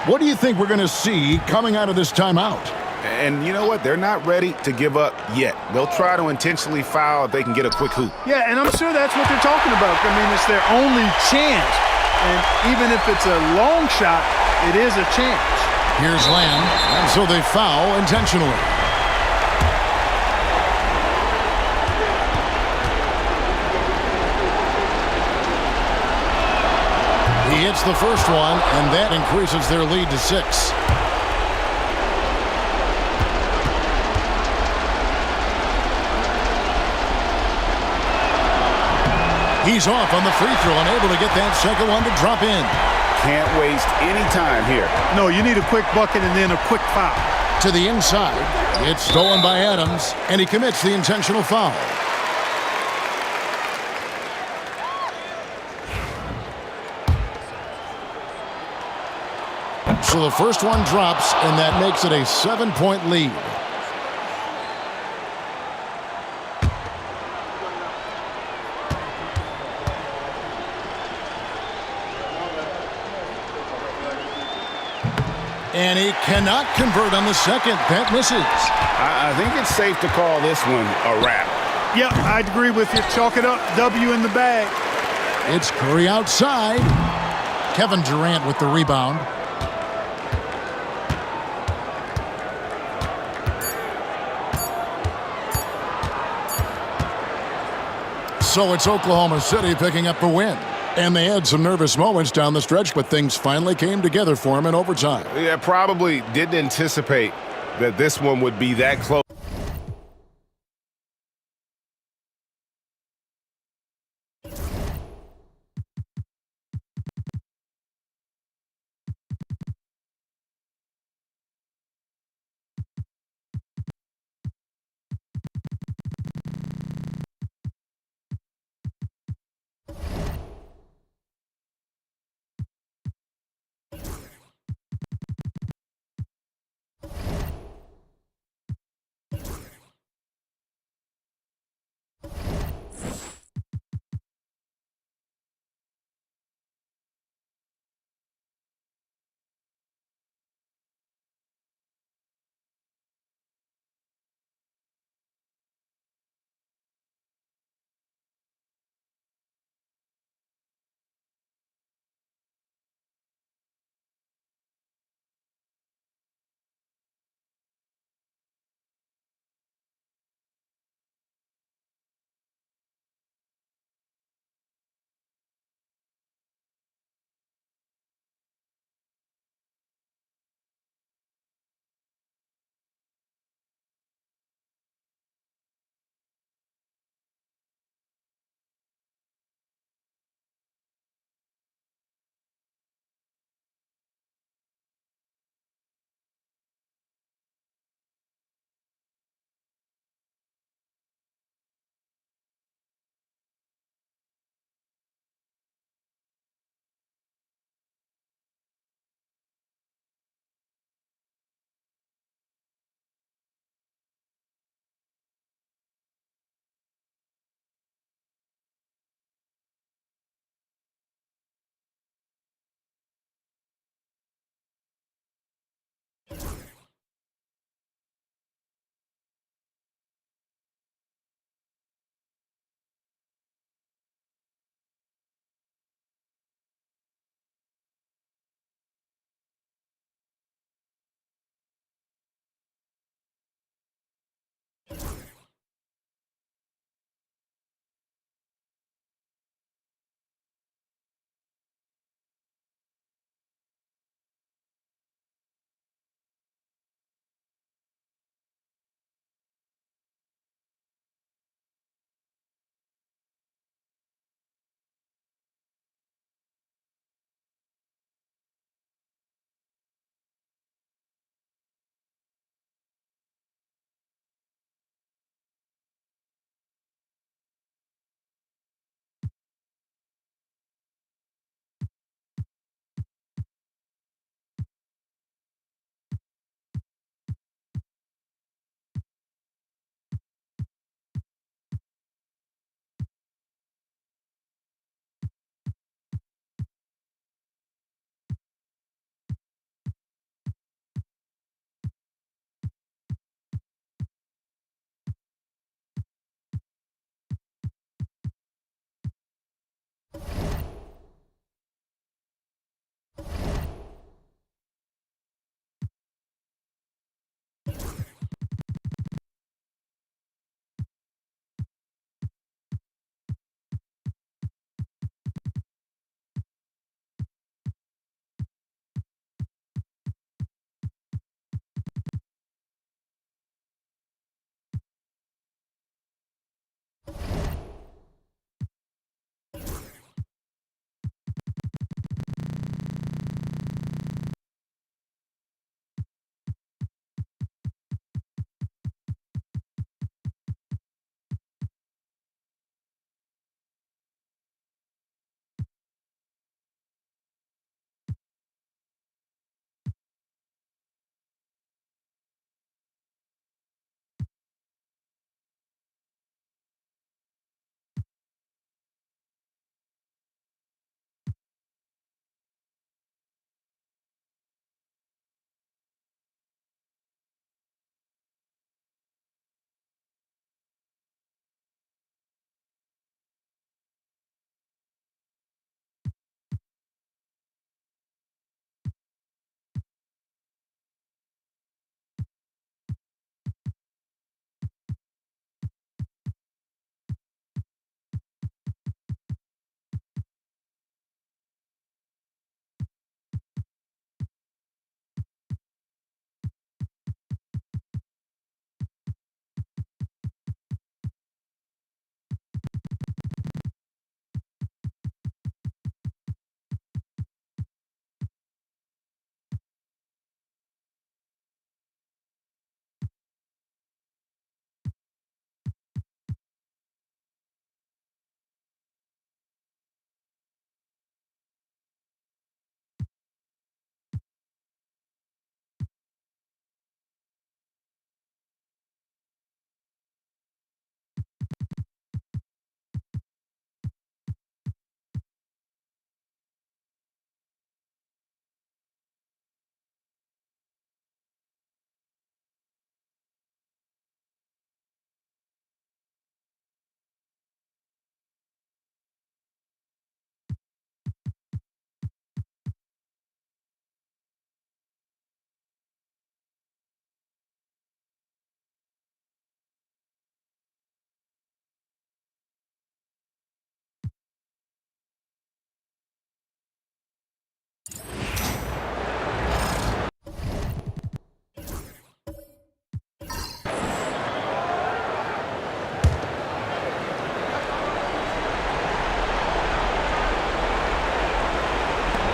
What do you think we're going to see coming out of this timeout? And you know what? They're not ready to give up yet. They'll try to intentionally foul if they can get a quick hoop. Yeah, and I'm sure that's what they're talking about. I mean, it's their only chance. And even if it's a long shot, it is a chance. Here's Lamb, and so they foul intentionally. He hits the first one, and that increases their lead to 6. He's off on the free throw, unable to get that second one to drop in. Can't waste any time here. No, you need a quick bucket and then a quick foul. To the inside. It's stolen by Adams, and he commits the intentional foul. So the first one drops, and that makes it a 7-point lead. And he cannot convert on the second. That misses. I think it's safe to call this one a wrap. Yep, I'd agree with you. Chalk it up. W in the bag. It's Curry outside. Kevin Durant with the rebound. So it's Oklahoma City picking up the win. And they had some nervous moments down the stretch, but things finally came together for them in overtime. Yeah, probably didn't anticipate that this one would be that close.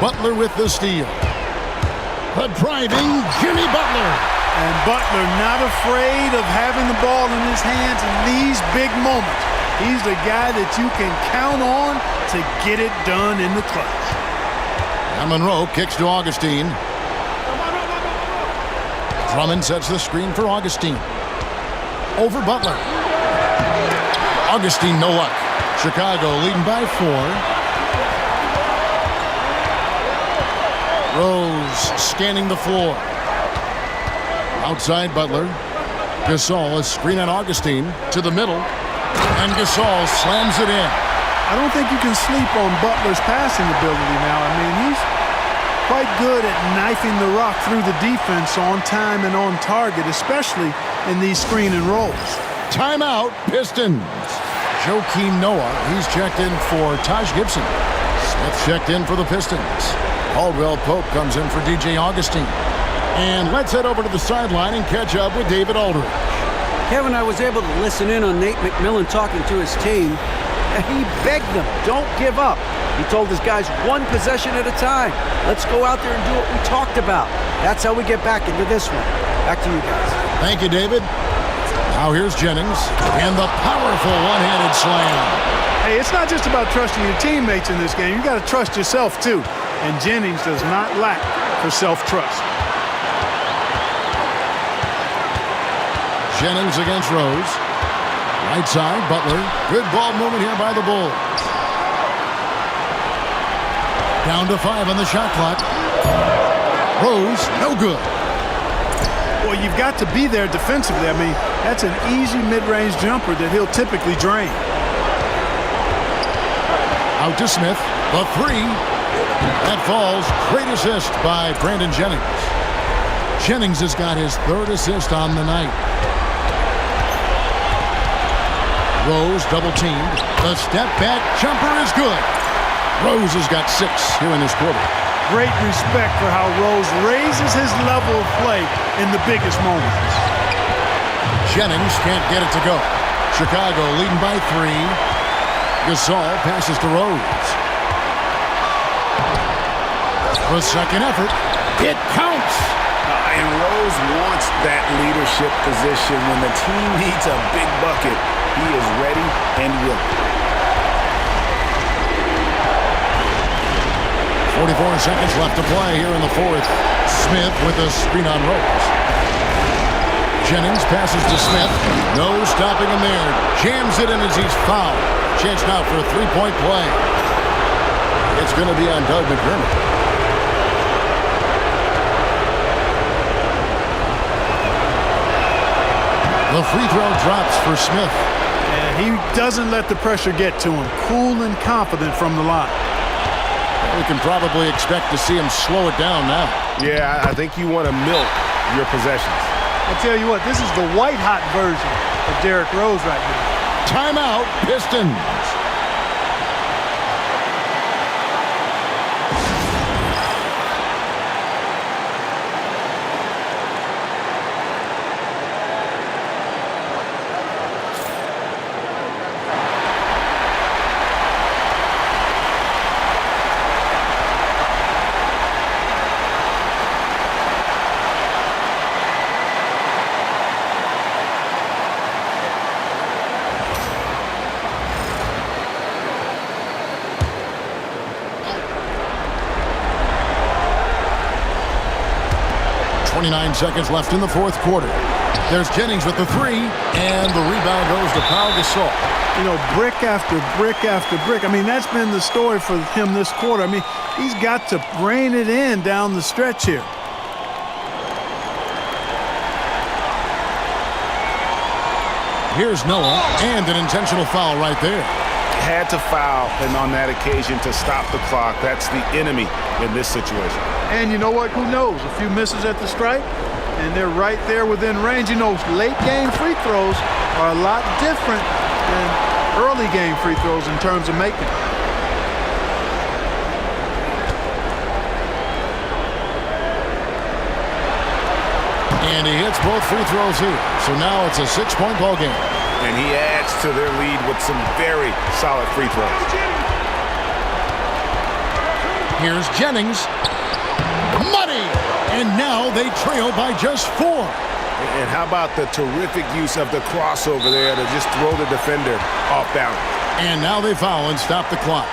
Butler with the steal. The driving Jimmy Butler. And Butler not afraid of having the ball in his hands in these big moments. He's the guy that you can count on to get it done in the clutch. And Monroe kicks to Augustine. Drummond sets the screen for Augustine. Over Butler. Augustine, no luck. Chicago leading by 4. Rose scanning the floor. Outside Butler. Gasol is screen on Augustine to the middle. And Gasol slams it in. I don't think you can sleep on Butler's passing ability now. I mean, he's quite good at knifing the rock through the defense on time and on target, especially in these screen and rolls. Timeout, Pistons. Joakim Noah, he's checked in for Taj Gibson. Smith checked in for the Pistons. Caldwell Pope comes in for DJ Augustine. And let's head over to the sideline and catch up with David Aldridge. Kevin, I was able to listen in on Nate McMillan talking to his team, and he begged them, don't give up. He told his guys, one possession at a time. Let's go out there and do what we talked about. That's how we get back into this one. Back to you guys. Thank you, David. Now here's Jennings and the powerful one-handed slam. Hey, it's not just about trusting your teammates in this game. You got to trust yourself, too. And Jennings does not lack for self-trust. Jennings against Rose. Right side, Butler. Good ball movement here by the Bulls. Down to 5 on the shot clock. Rose, no good. Well, you've got to be there defensively. I mean, that's an easy mid-range jumper that he'll typically drain. Out to Smith. The 3. That falls. Great assist by Brandon Jennings. Jennings has got his 3rd assist on the night. Rose double-teamed. The step-back jumper is good. Rose has got 6 here in this quarter. Great respect for how Rose raises his level of play in the biggest moments. Jennings can't get it to go. Chicago leading by 3. Gasol passes to Rose. For a second effort. It counts. And Rose wants that leadership position. When the team needs a big bucket, he is ready and willing. 44 seconds left to play here in the 4th. Smith with a screen on Rose. Jennings passes to Smith. No stopping him there. Jams it in as he's fouled. Chance now for a 3-point play. It's going to be on Doug McDermott. The free throw drops for Smith. And he doesn't let the pressure get to him. Cool and confident from the line. We can probably expect to see him slow it down now. Yeah, I think you want to milk your possessions. I tell you what, this is the white-hot version of Derrick Rose right here. Timeout, Pistons. Seconds left in the 4th quarter. There's Jennings with the 3, and the rebound goes to Pau Gasol. You know, brick after brick after brick. I mean, that's been the story for him this quarter. I mean, he's got to rein it in down the stretch here. Here's Noah, and an intentional foul right there. Had to foul, and on that occasion to stop the clock. That's the enemy in this situation. And you know what? Who knows? A few misses at the stripe, and they're right there within range. You know, late game free throws are a lot different than early game free throws in terms of making. And he hits both free throws here. So now it's a 6-point ball game. And he adds to their lead with some very solid free throws. Here's Jennings. Money! And now they trail by just 4. And how about the terrific use of the crossover there to just throw the defender off balance. And now they foul and stop the clock.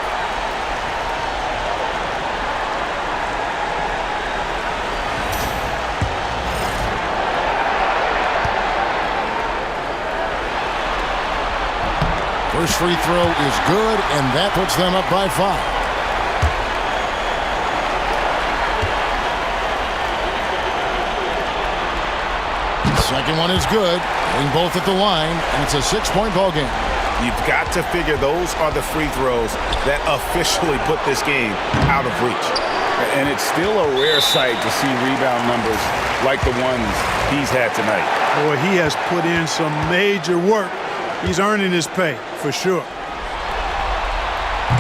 First free throw is good, and that puts them up by 5. Second one is good. Hitting both at the line, and it's a 6-point ball game. You've got to figure those are the free throws that officially put this game out of reach. And it's still a rare sight to see rebound numbers like the ones he's had tonight. Boy, he has put in some major work. He's earning his pay, for sure.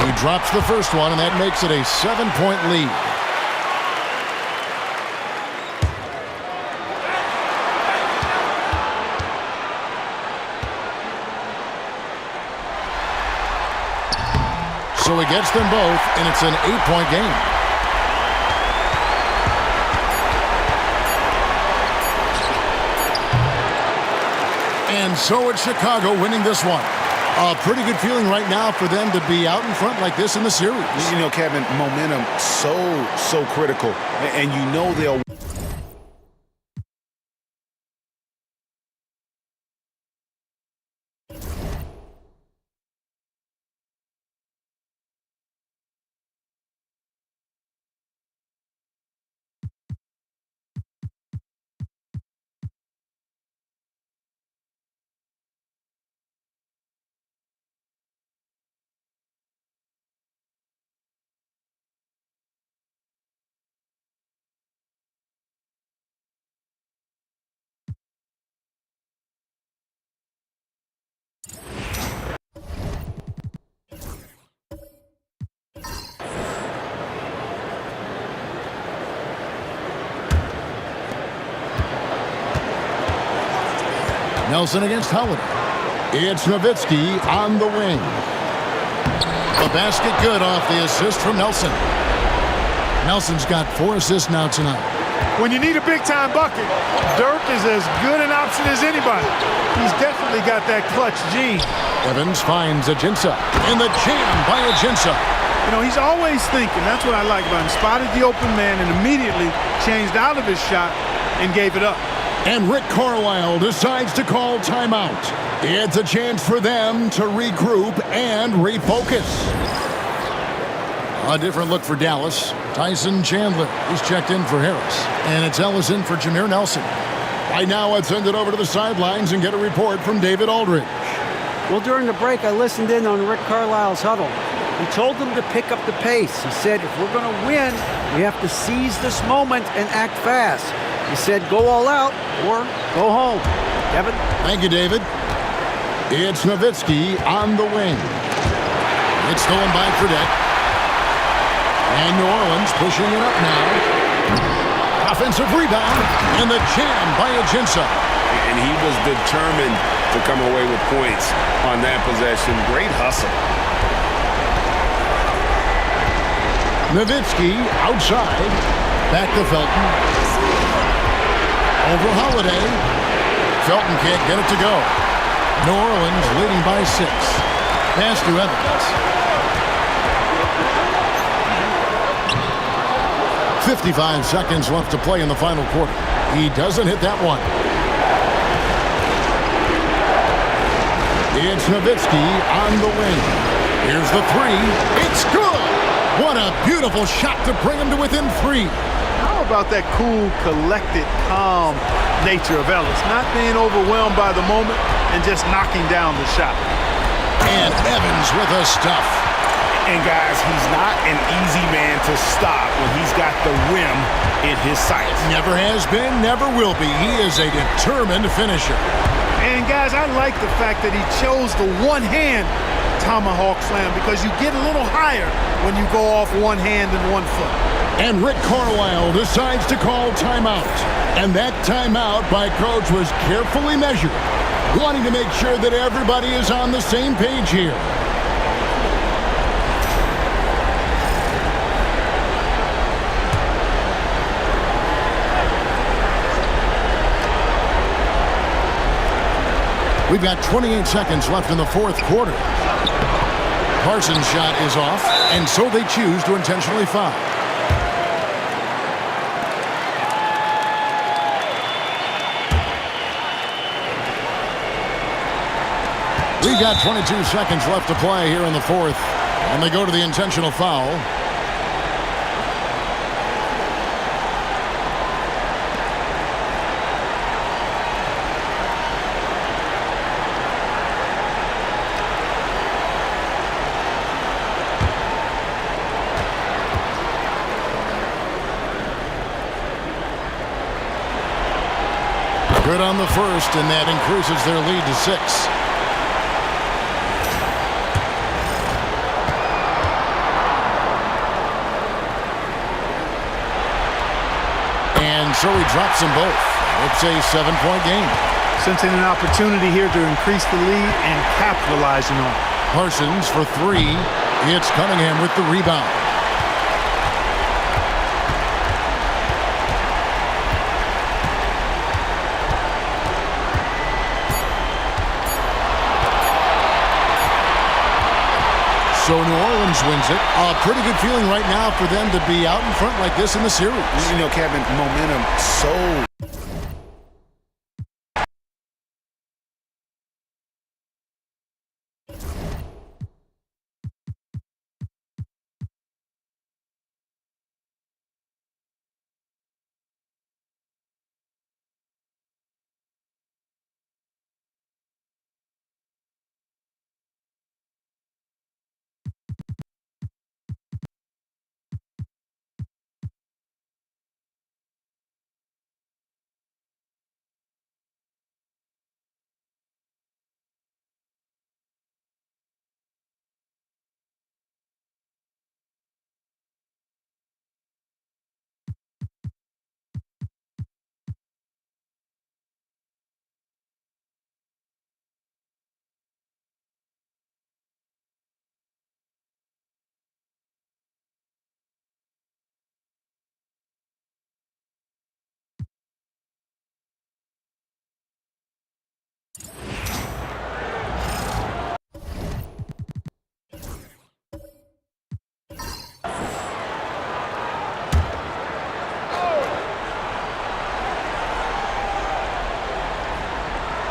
He drops the first one, and that makes it a 7-point lead. So he gets them both, and it's an 8-point game. And so it's Chicago winning this one. A pretty good feeling right now for them to be out in front like this in the series. You know, Kevin, momentum so critical. And you know they'll... Nelson against Holiday. It's Nowitzki on the wing. The basket good off the assist from Nelson. Nelson's got 4 assists now tonight. When you need a big-time bucket, Dirk is as good an option as anybody. He's definitely got that clutch gene. Evans finds Ajinça. And the jam by Ajinça. You know, he's always thinking. That's what I like about him. Spotted the open man and immediately changed out of his shot and gave it up. And Rick Carlisle decides to call timeout. It's a chance for them to regroup and refocus. A different look for Dallas. Tyson Chandler is checked in for Harris. And it's Ellison for Jameer Nelson. Right now, I'd send it over to the sidelines and get a report from David Aldridge. Well, during the break, I listened in on Rick Carlisle's huddle. He told them to pick up the pace. He said, if we're going to win, we have to seize this moment and act fast. He said, go all out or go home. Kevin? Thank you, David. It's Nowitzki on the wing. It's stolen by Fredette. And New Orleans pushing it up now. Offensive rebound. And the jam by Ajinça. And he was determined to come away with points on that possession. Great hustle. Nowitzki outside. Back to Felton. Over Holiday. Felton can't get it to go. New Orleans leading by 6. Pass to Evans. 55 seconds left to play in the final quarter. He doesn't hit that one. It's Nowitzki on the wing. Here's the 3. It's good! What a beautiful shot to bring him to within 3. How about that cool, collected, calm nature of Ellis? Not being overwhelmed by the moment and just knocking down the shot. And Evans with a stuff. And guys, he's not an easy man to stop when he's got the rim in his sights. Never has been, never will be. He is a determined finisher. And guys, I like the fact that he chose the one-hand tomahawk slam because you get a little higher when you go off one hand and 1 foot. And Rick Carlisle decides to call timeout. And that timeout by Coach was carefully measured, wanting to make sure that everybody is on the same page here. We've got 28 seconds left in the fourth quarter. Parsons' shot is off, and so they choose to intentionally foul. We've got 22 seconds left to play here in the fourth, and they go to the intentional foul. Good on the first, and that increases their lead to 6. And so he drops them both. It's a 7-point game. Sensing an opportunity here to increase the lead and capitalizing on it. Parsons for 3. It's Cunningham with the rebound. So New Orleans wins it. A pretty good feeling right now for them to be out in front like this in the series. You know, Kevin, momentum so...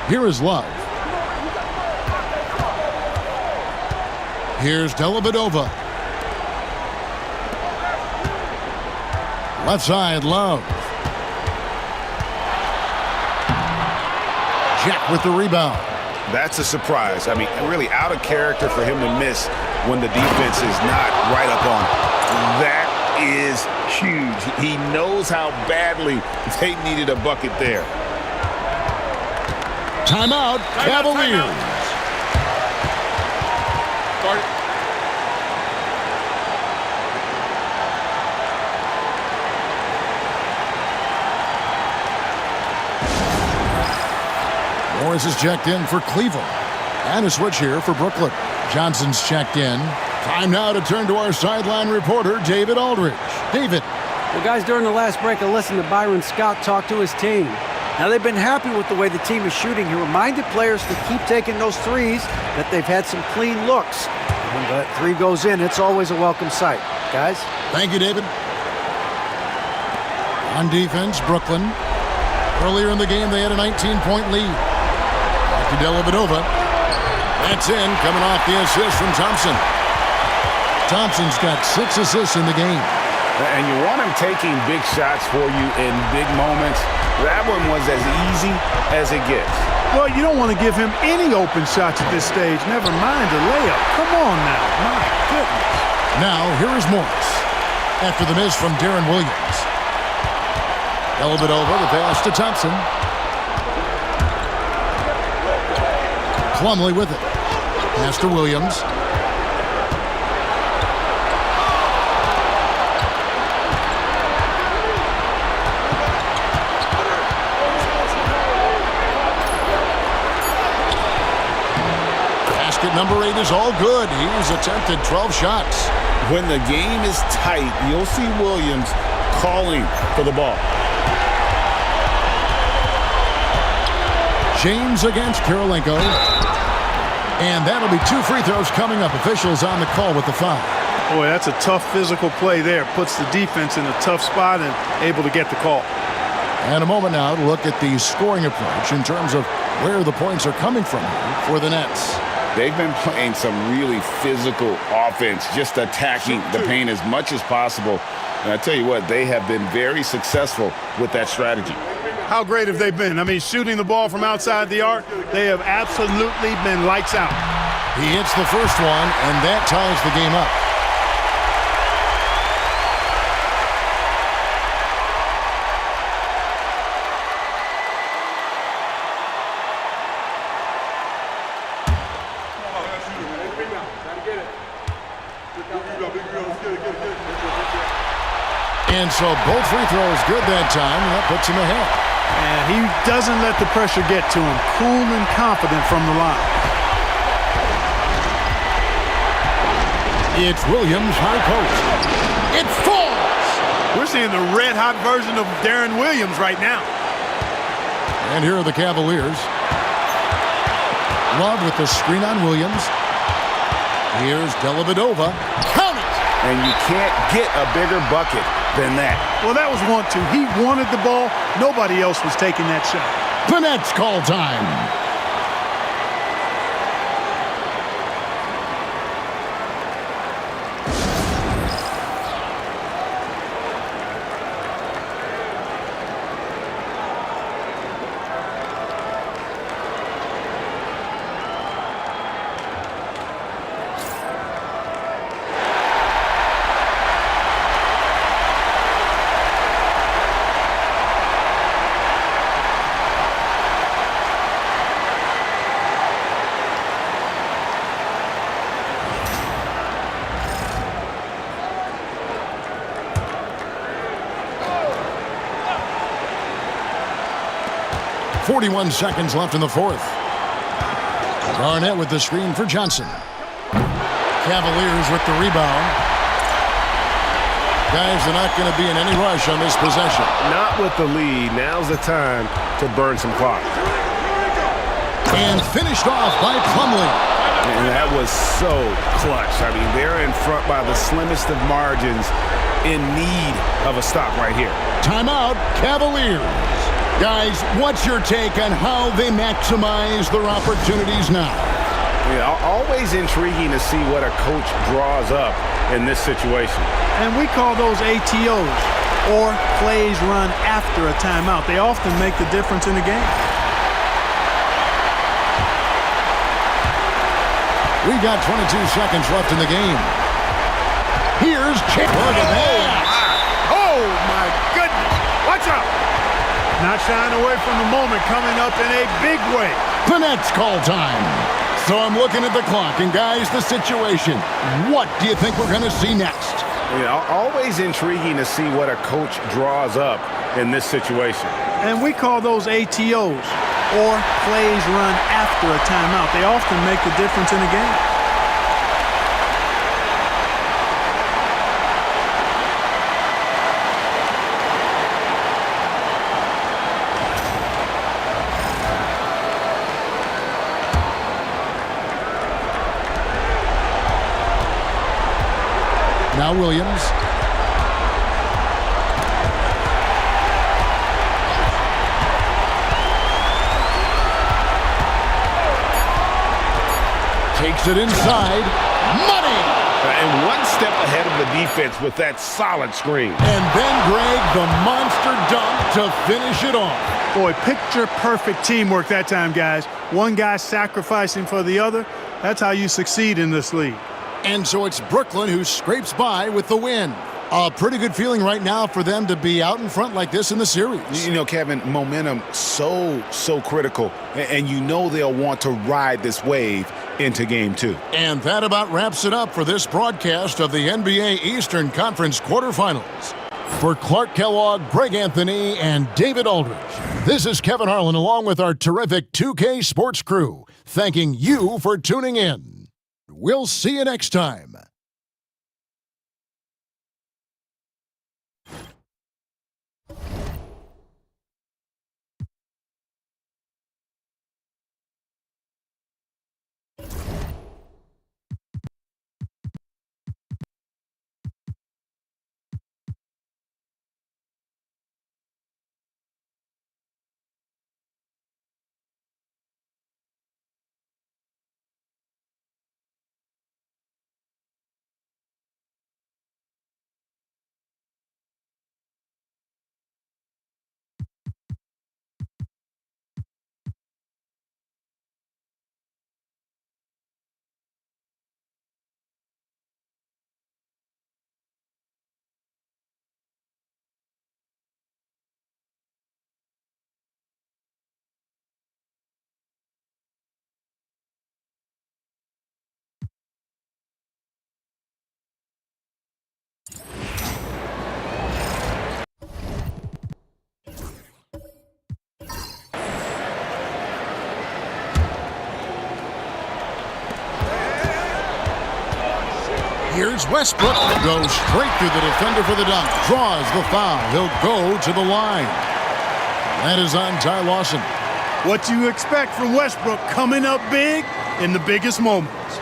Here is Love. Here's Dellavedova. Left side, Love. Jack with the rebound. That's a surprise. I mean, really out of character for him to miss when the defense is not right up on him. That is huge. He knows how badly they needed a bucket there. Timeout, Cavaliers. Start it. Morris is checked in for Cleveland. And a switch here for Brooklyn. Johnson's checked in. Time now to turn to our sideline reporter, David Aldridge. David. Well, guys, during the last break, I listened to Byron Scott talk to his team. Now, they've been happy with the way the team is shooting. He reminded players to keep taking those threes, that they've had some clean looks. When that three goes in, it's always a welcome sight. Guys? Thank you, David. On defense, Brooklyn. Earlier in the game, they had a 19-point lead. Back to Dellavedova. That's in, coming off the assist from Thompson. Thompson's got 6 assists in the game. And you want him taking big shots for you in big moments. That one was as easy as it gets. Well, you don't want to give him any open shots at this stage, never mind a layup. Come on now. My goodness. Now, here is Morris. After the miss from Darren Williams. Dellavedova, the pass to Thompson. Plumlee with it. Pass to Williams. Number 8 is all good. He's attempted 12 shots. When the game is tight, you'll see Williams calling for the ball. James against Kirilenko. And that'll be 2 free throws coming up. Officials on the call with the foul. Boy, that's a tough physical play there. Puts the defense in a tough spot and able to get the call. And a moment now to look at the scoring approach in terms of where the points are coming from for the Nets. They've been playing some really physical offense, just attacking the paint as much as possible. And I tell you what, they have been very successful with that strategy. How great have they been? I mean, shooting the ball from outside the arc, they have absolutely been lights out. He hits the first one, and that ties the game up. And so both free throws good that time, and that puts him ahead. And he doesn't let the pressure get to him. Cool and confident from the line. It's Williams, high post. It falls! We're seeing the red-hot version of Darren Williams right now. And here are the Cavaliers. Love with the screen on Williams. Here's Dellavedova. Count it! And you can't get a bigger bucket than that. Well, that was 1-2. He wanted the ball. Nobody else was taking that shot. The Nets call time. .41 seconds left in the fourth. Garnett with the screen for Johnson. Cavaliers with the rebound. Guys, they're not going to be in any rush on this possession. Not with the lead. Now's the time to burn some clock. And finished off by Plumlee. And that was so clutch. I mean, they're in front by the slimmest of margins, in need of a stop right here. Timeout, Cavaliers. Guys, what's your take on how they maximize their opportunities now? Yeah, always intriguing to see what a coach draws up in this situation. And we call those ATOs, or plays run after a timeout. They often make the difference in the game. We got 22 seconds left in the game. Here's Chip. Look at that. Oh, my goodness. Watch out. Not shying away from the moment, coming up in a big way. The Nets call time. So I'm looking at the clock, and guys, the situation. What do you think we're going to see next? Yeah, always intriguing to see what a coach draws up in this situation. And we call those ATOs, or plays run after a timeout. They often make the difference in a game. Now Williams. Takes it inside. Money! And one step ahead of the defense with that solid screen. And then Greg, the monster dunk to finish it off. Boy, picture-perfect teamwork that time, guys. One guy sacrificing for the other. That's how you succeed in this league. And so it's Brooklyn who scrapes by with the win. A pretty good feeling right now for them to be out in front like this in the series. You know, Kevin, momentum so critical. And you know they'll want to ride this wave into game 2. And that about wraps it up for this broadcast of the NBA Eastern Conference quarterfinals. For Clark Kellogg, Greg Anthony, and David Aldridge, this is Kevin Harlan along with our terrific 2K Sports crew, thanking you for tuning in. We'll see you next time. Here's Westbrook. Goes straight through the defender for the dunk. Draws the foul. He'll go to the line. That is on Ty Lawson. What you expect from Westbrook coming up big in the biggest moments.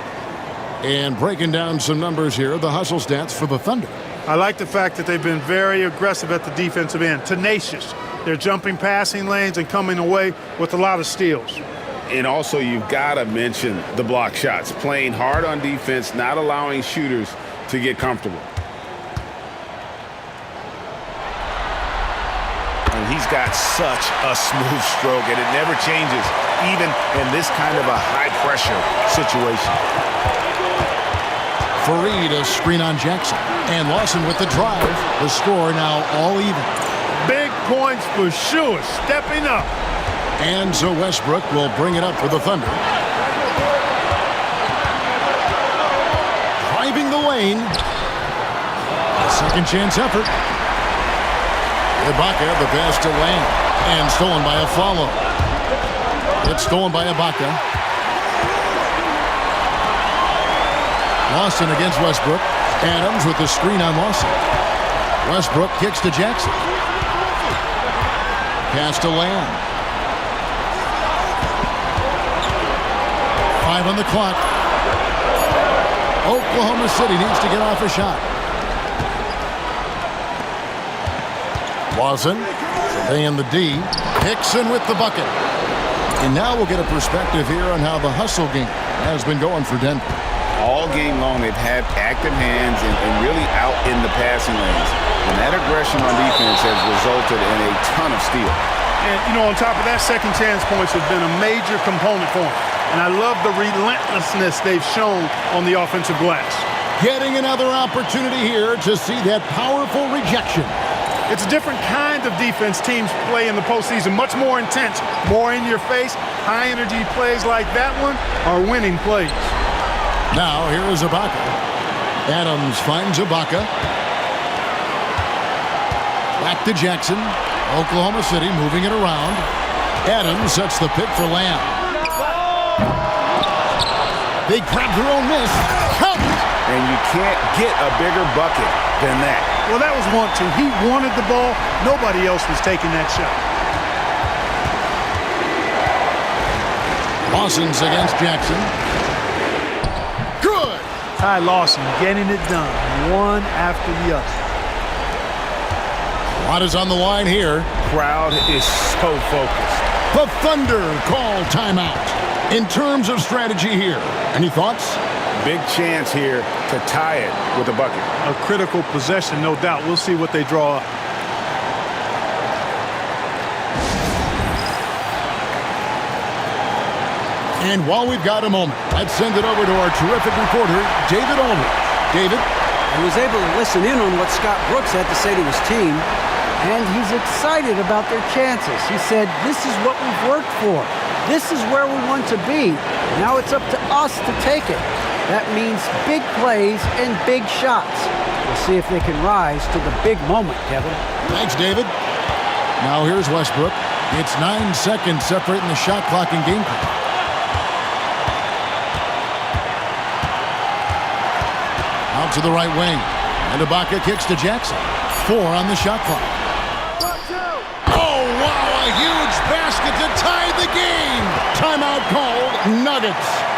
And breaking down some numbers here, the hustle stats for the Thunder. I like the fact that they've been very aggressive at the defensive end, tenacious. They're jumping passing lanes and coming away with a lot of steals. And also, you've got to mention the block shots. Playing hard on defense, not allowing shooters to get comfortable. And he's got such a smooth stroke, and it never changes, even in this kind of a high-pressure situation. Fareed a screen on Jackson. And Lawson with the drive. The score now all even. Big points for sure, stepping up. And so Westbrook will bring it up for the Thunder. Driving the lane. Second chance effort. Ibaka, the pass to Lamb. And stolen by a follow. It's stolen by Ibaka. Lawson against Westbrook. Adams with the screen on Lawson. Westbrook kicks to Jackson. Pass to Lamb. 5 on the clock. Oklahoma City needs to get off a shot. Lawson, surveying the D. Hickson with the bucket. And now we'll get a perspective here on how the hustle game has been going for Denver. All game long, they've had active hands and really out in the passing lanes. And that aggression on defense has resulted in a ton of steals. And, you know, on top of that, second chance points have been a major component for them. And I love the relentlessness they've shown on the offensive glass. Getting another opportunity here to see that powerful rejection. It's a different kind of defense teams play in the postseason, much more intense, more in your face. High-energy plays like that one are winning plays. Now, here is Ibaka. Adams finds Ibaka. Back to Jackson. Oklahoma City moving it around. Adams sets the pick for Lamb. They grab their own miss. Count! And you can't get a bigger bucket than that. Well, that was want to. He wanted the ball. Nobody else was taking that shot. Lawson's against Jackson. Good! Ty Lawson getting it done, one after the other. A lot is on the line here. Crowd is so focused. The Thunder call timeout. In terms of strategy here, any thoughts? Big chance here to tie it with a bucket. A critical possession, no doubt. We'll see what they draw up. And while we've got a moment, let's send it over to our terrific reporter, David Aldridge. David? He was able to listen in on what Scott Brooks had to say to his team, and he's excited about their chances. He said, this is what we've worked for. This is where we want to be. Now it's up to us to take it. That means big plays and big shots. We'll see if they can rise to the big moment, Kevin. Thanks, David. Now here's Westbrook. It's 9 seconds separating the shot clock and game clock. Out to the right wing. And Ibaka kicks to Jackson. 4 on the shot clock. Oh, wow, a huge basket to tie the game. Timeout called, Nuggets.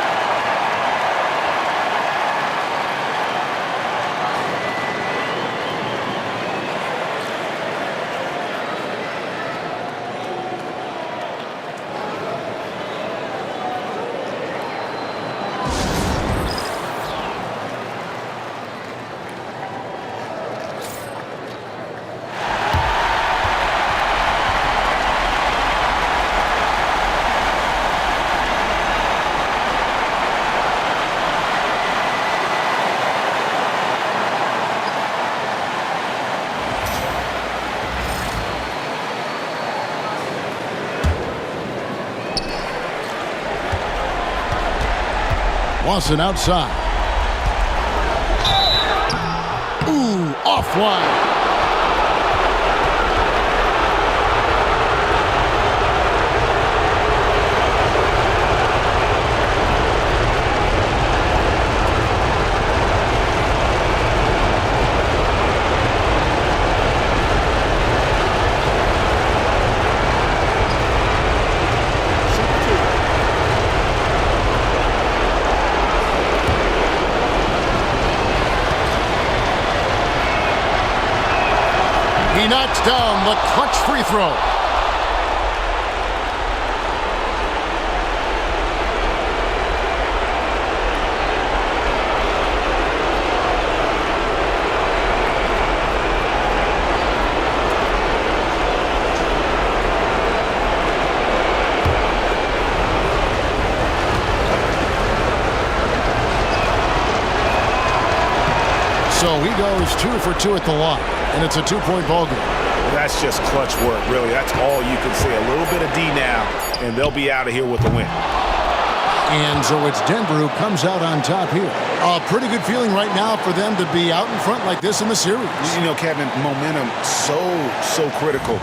Lawson outside. Ooh, offline. he knocks down the clutch free throw. So he goes 2 for 2 at the line, and it's a 2-point ball game. That's just clutch work, really. That's all you can say. A little bit of D now, and they'll be out of here with a win. And so it's Denver who comes out on top here. A pretty good feeling right now for them to be out in front like this in the series. You know, Kevin, momentum so critical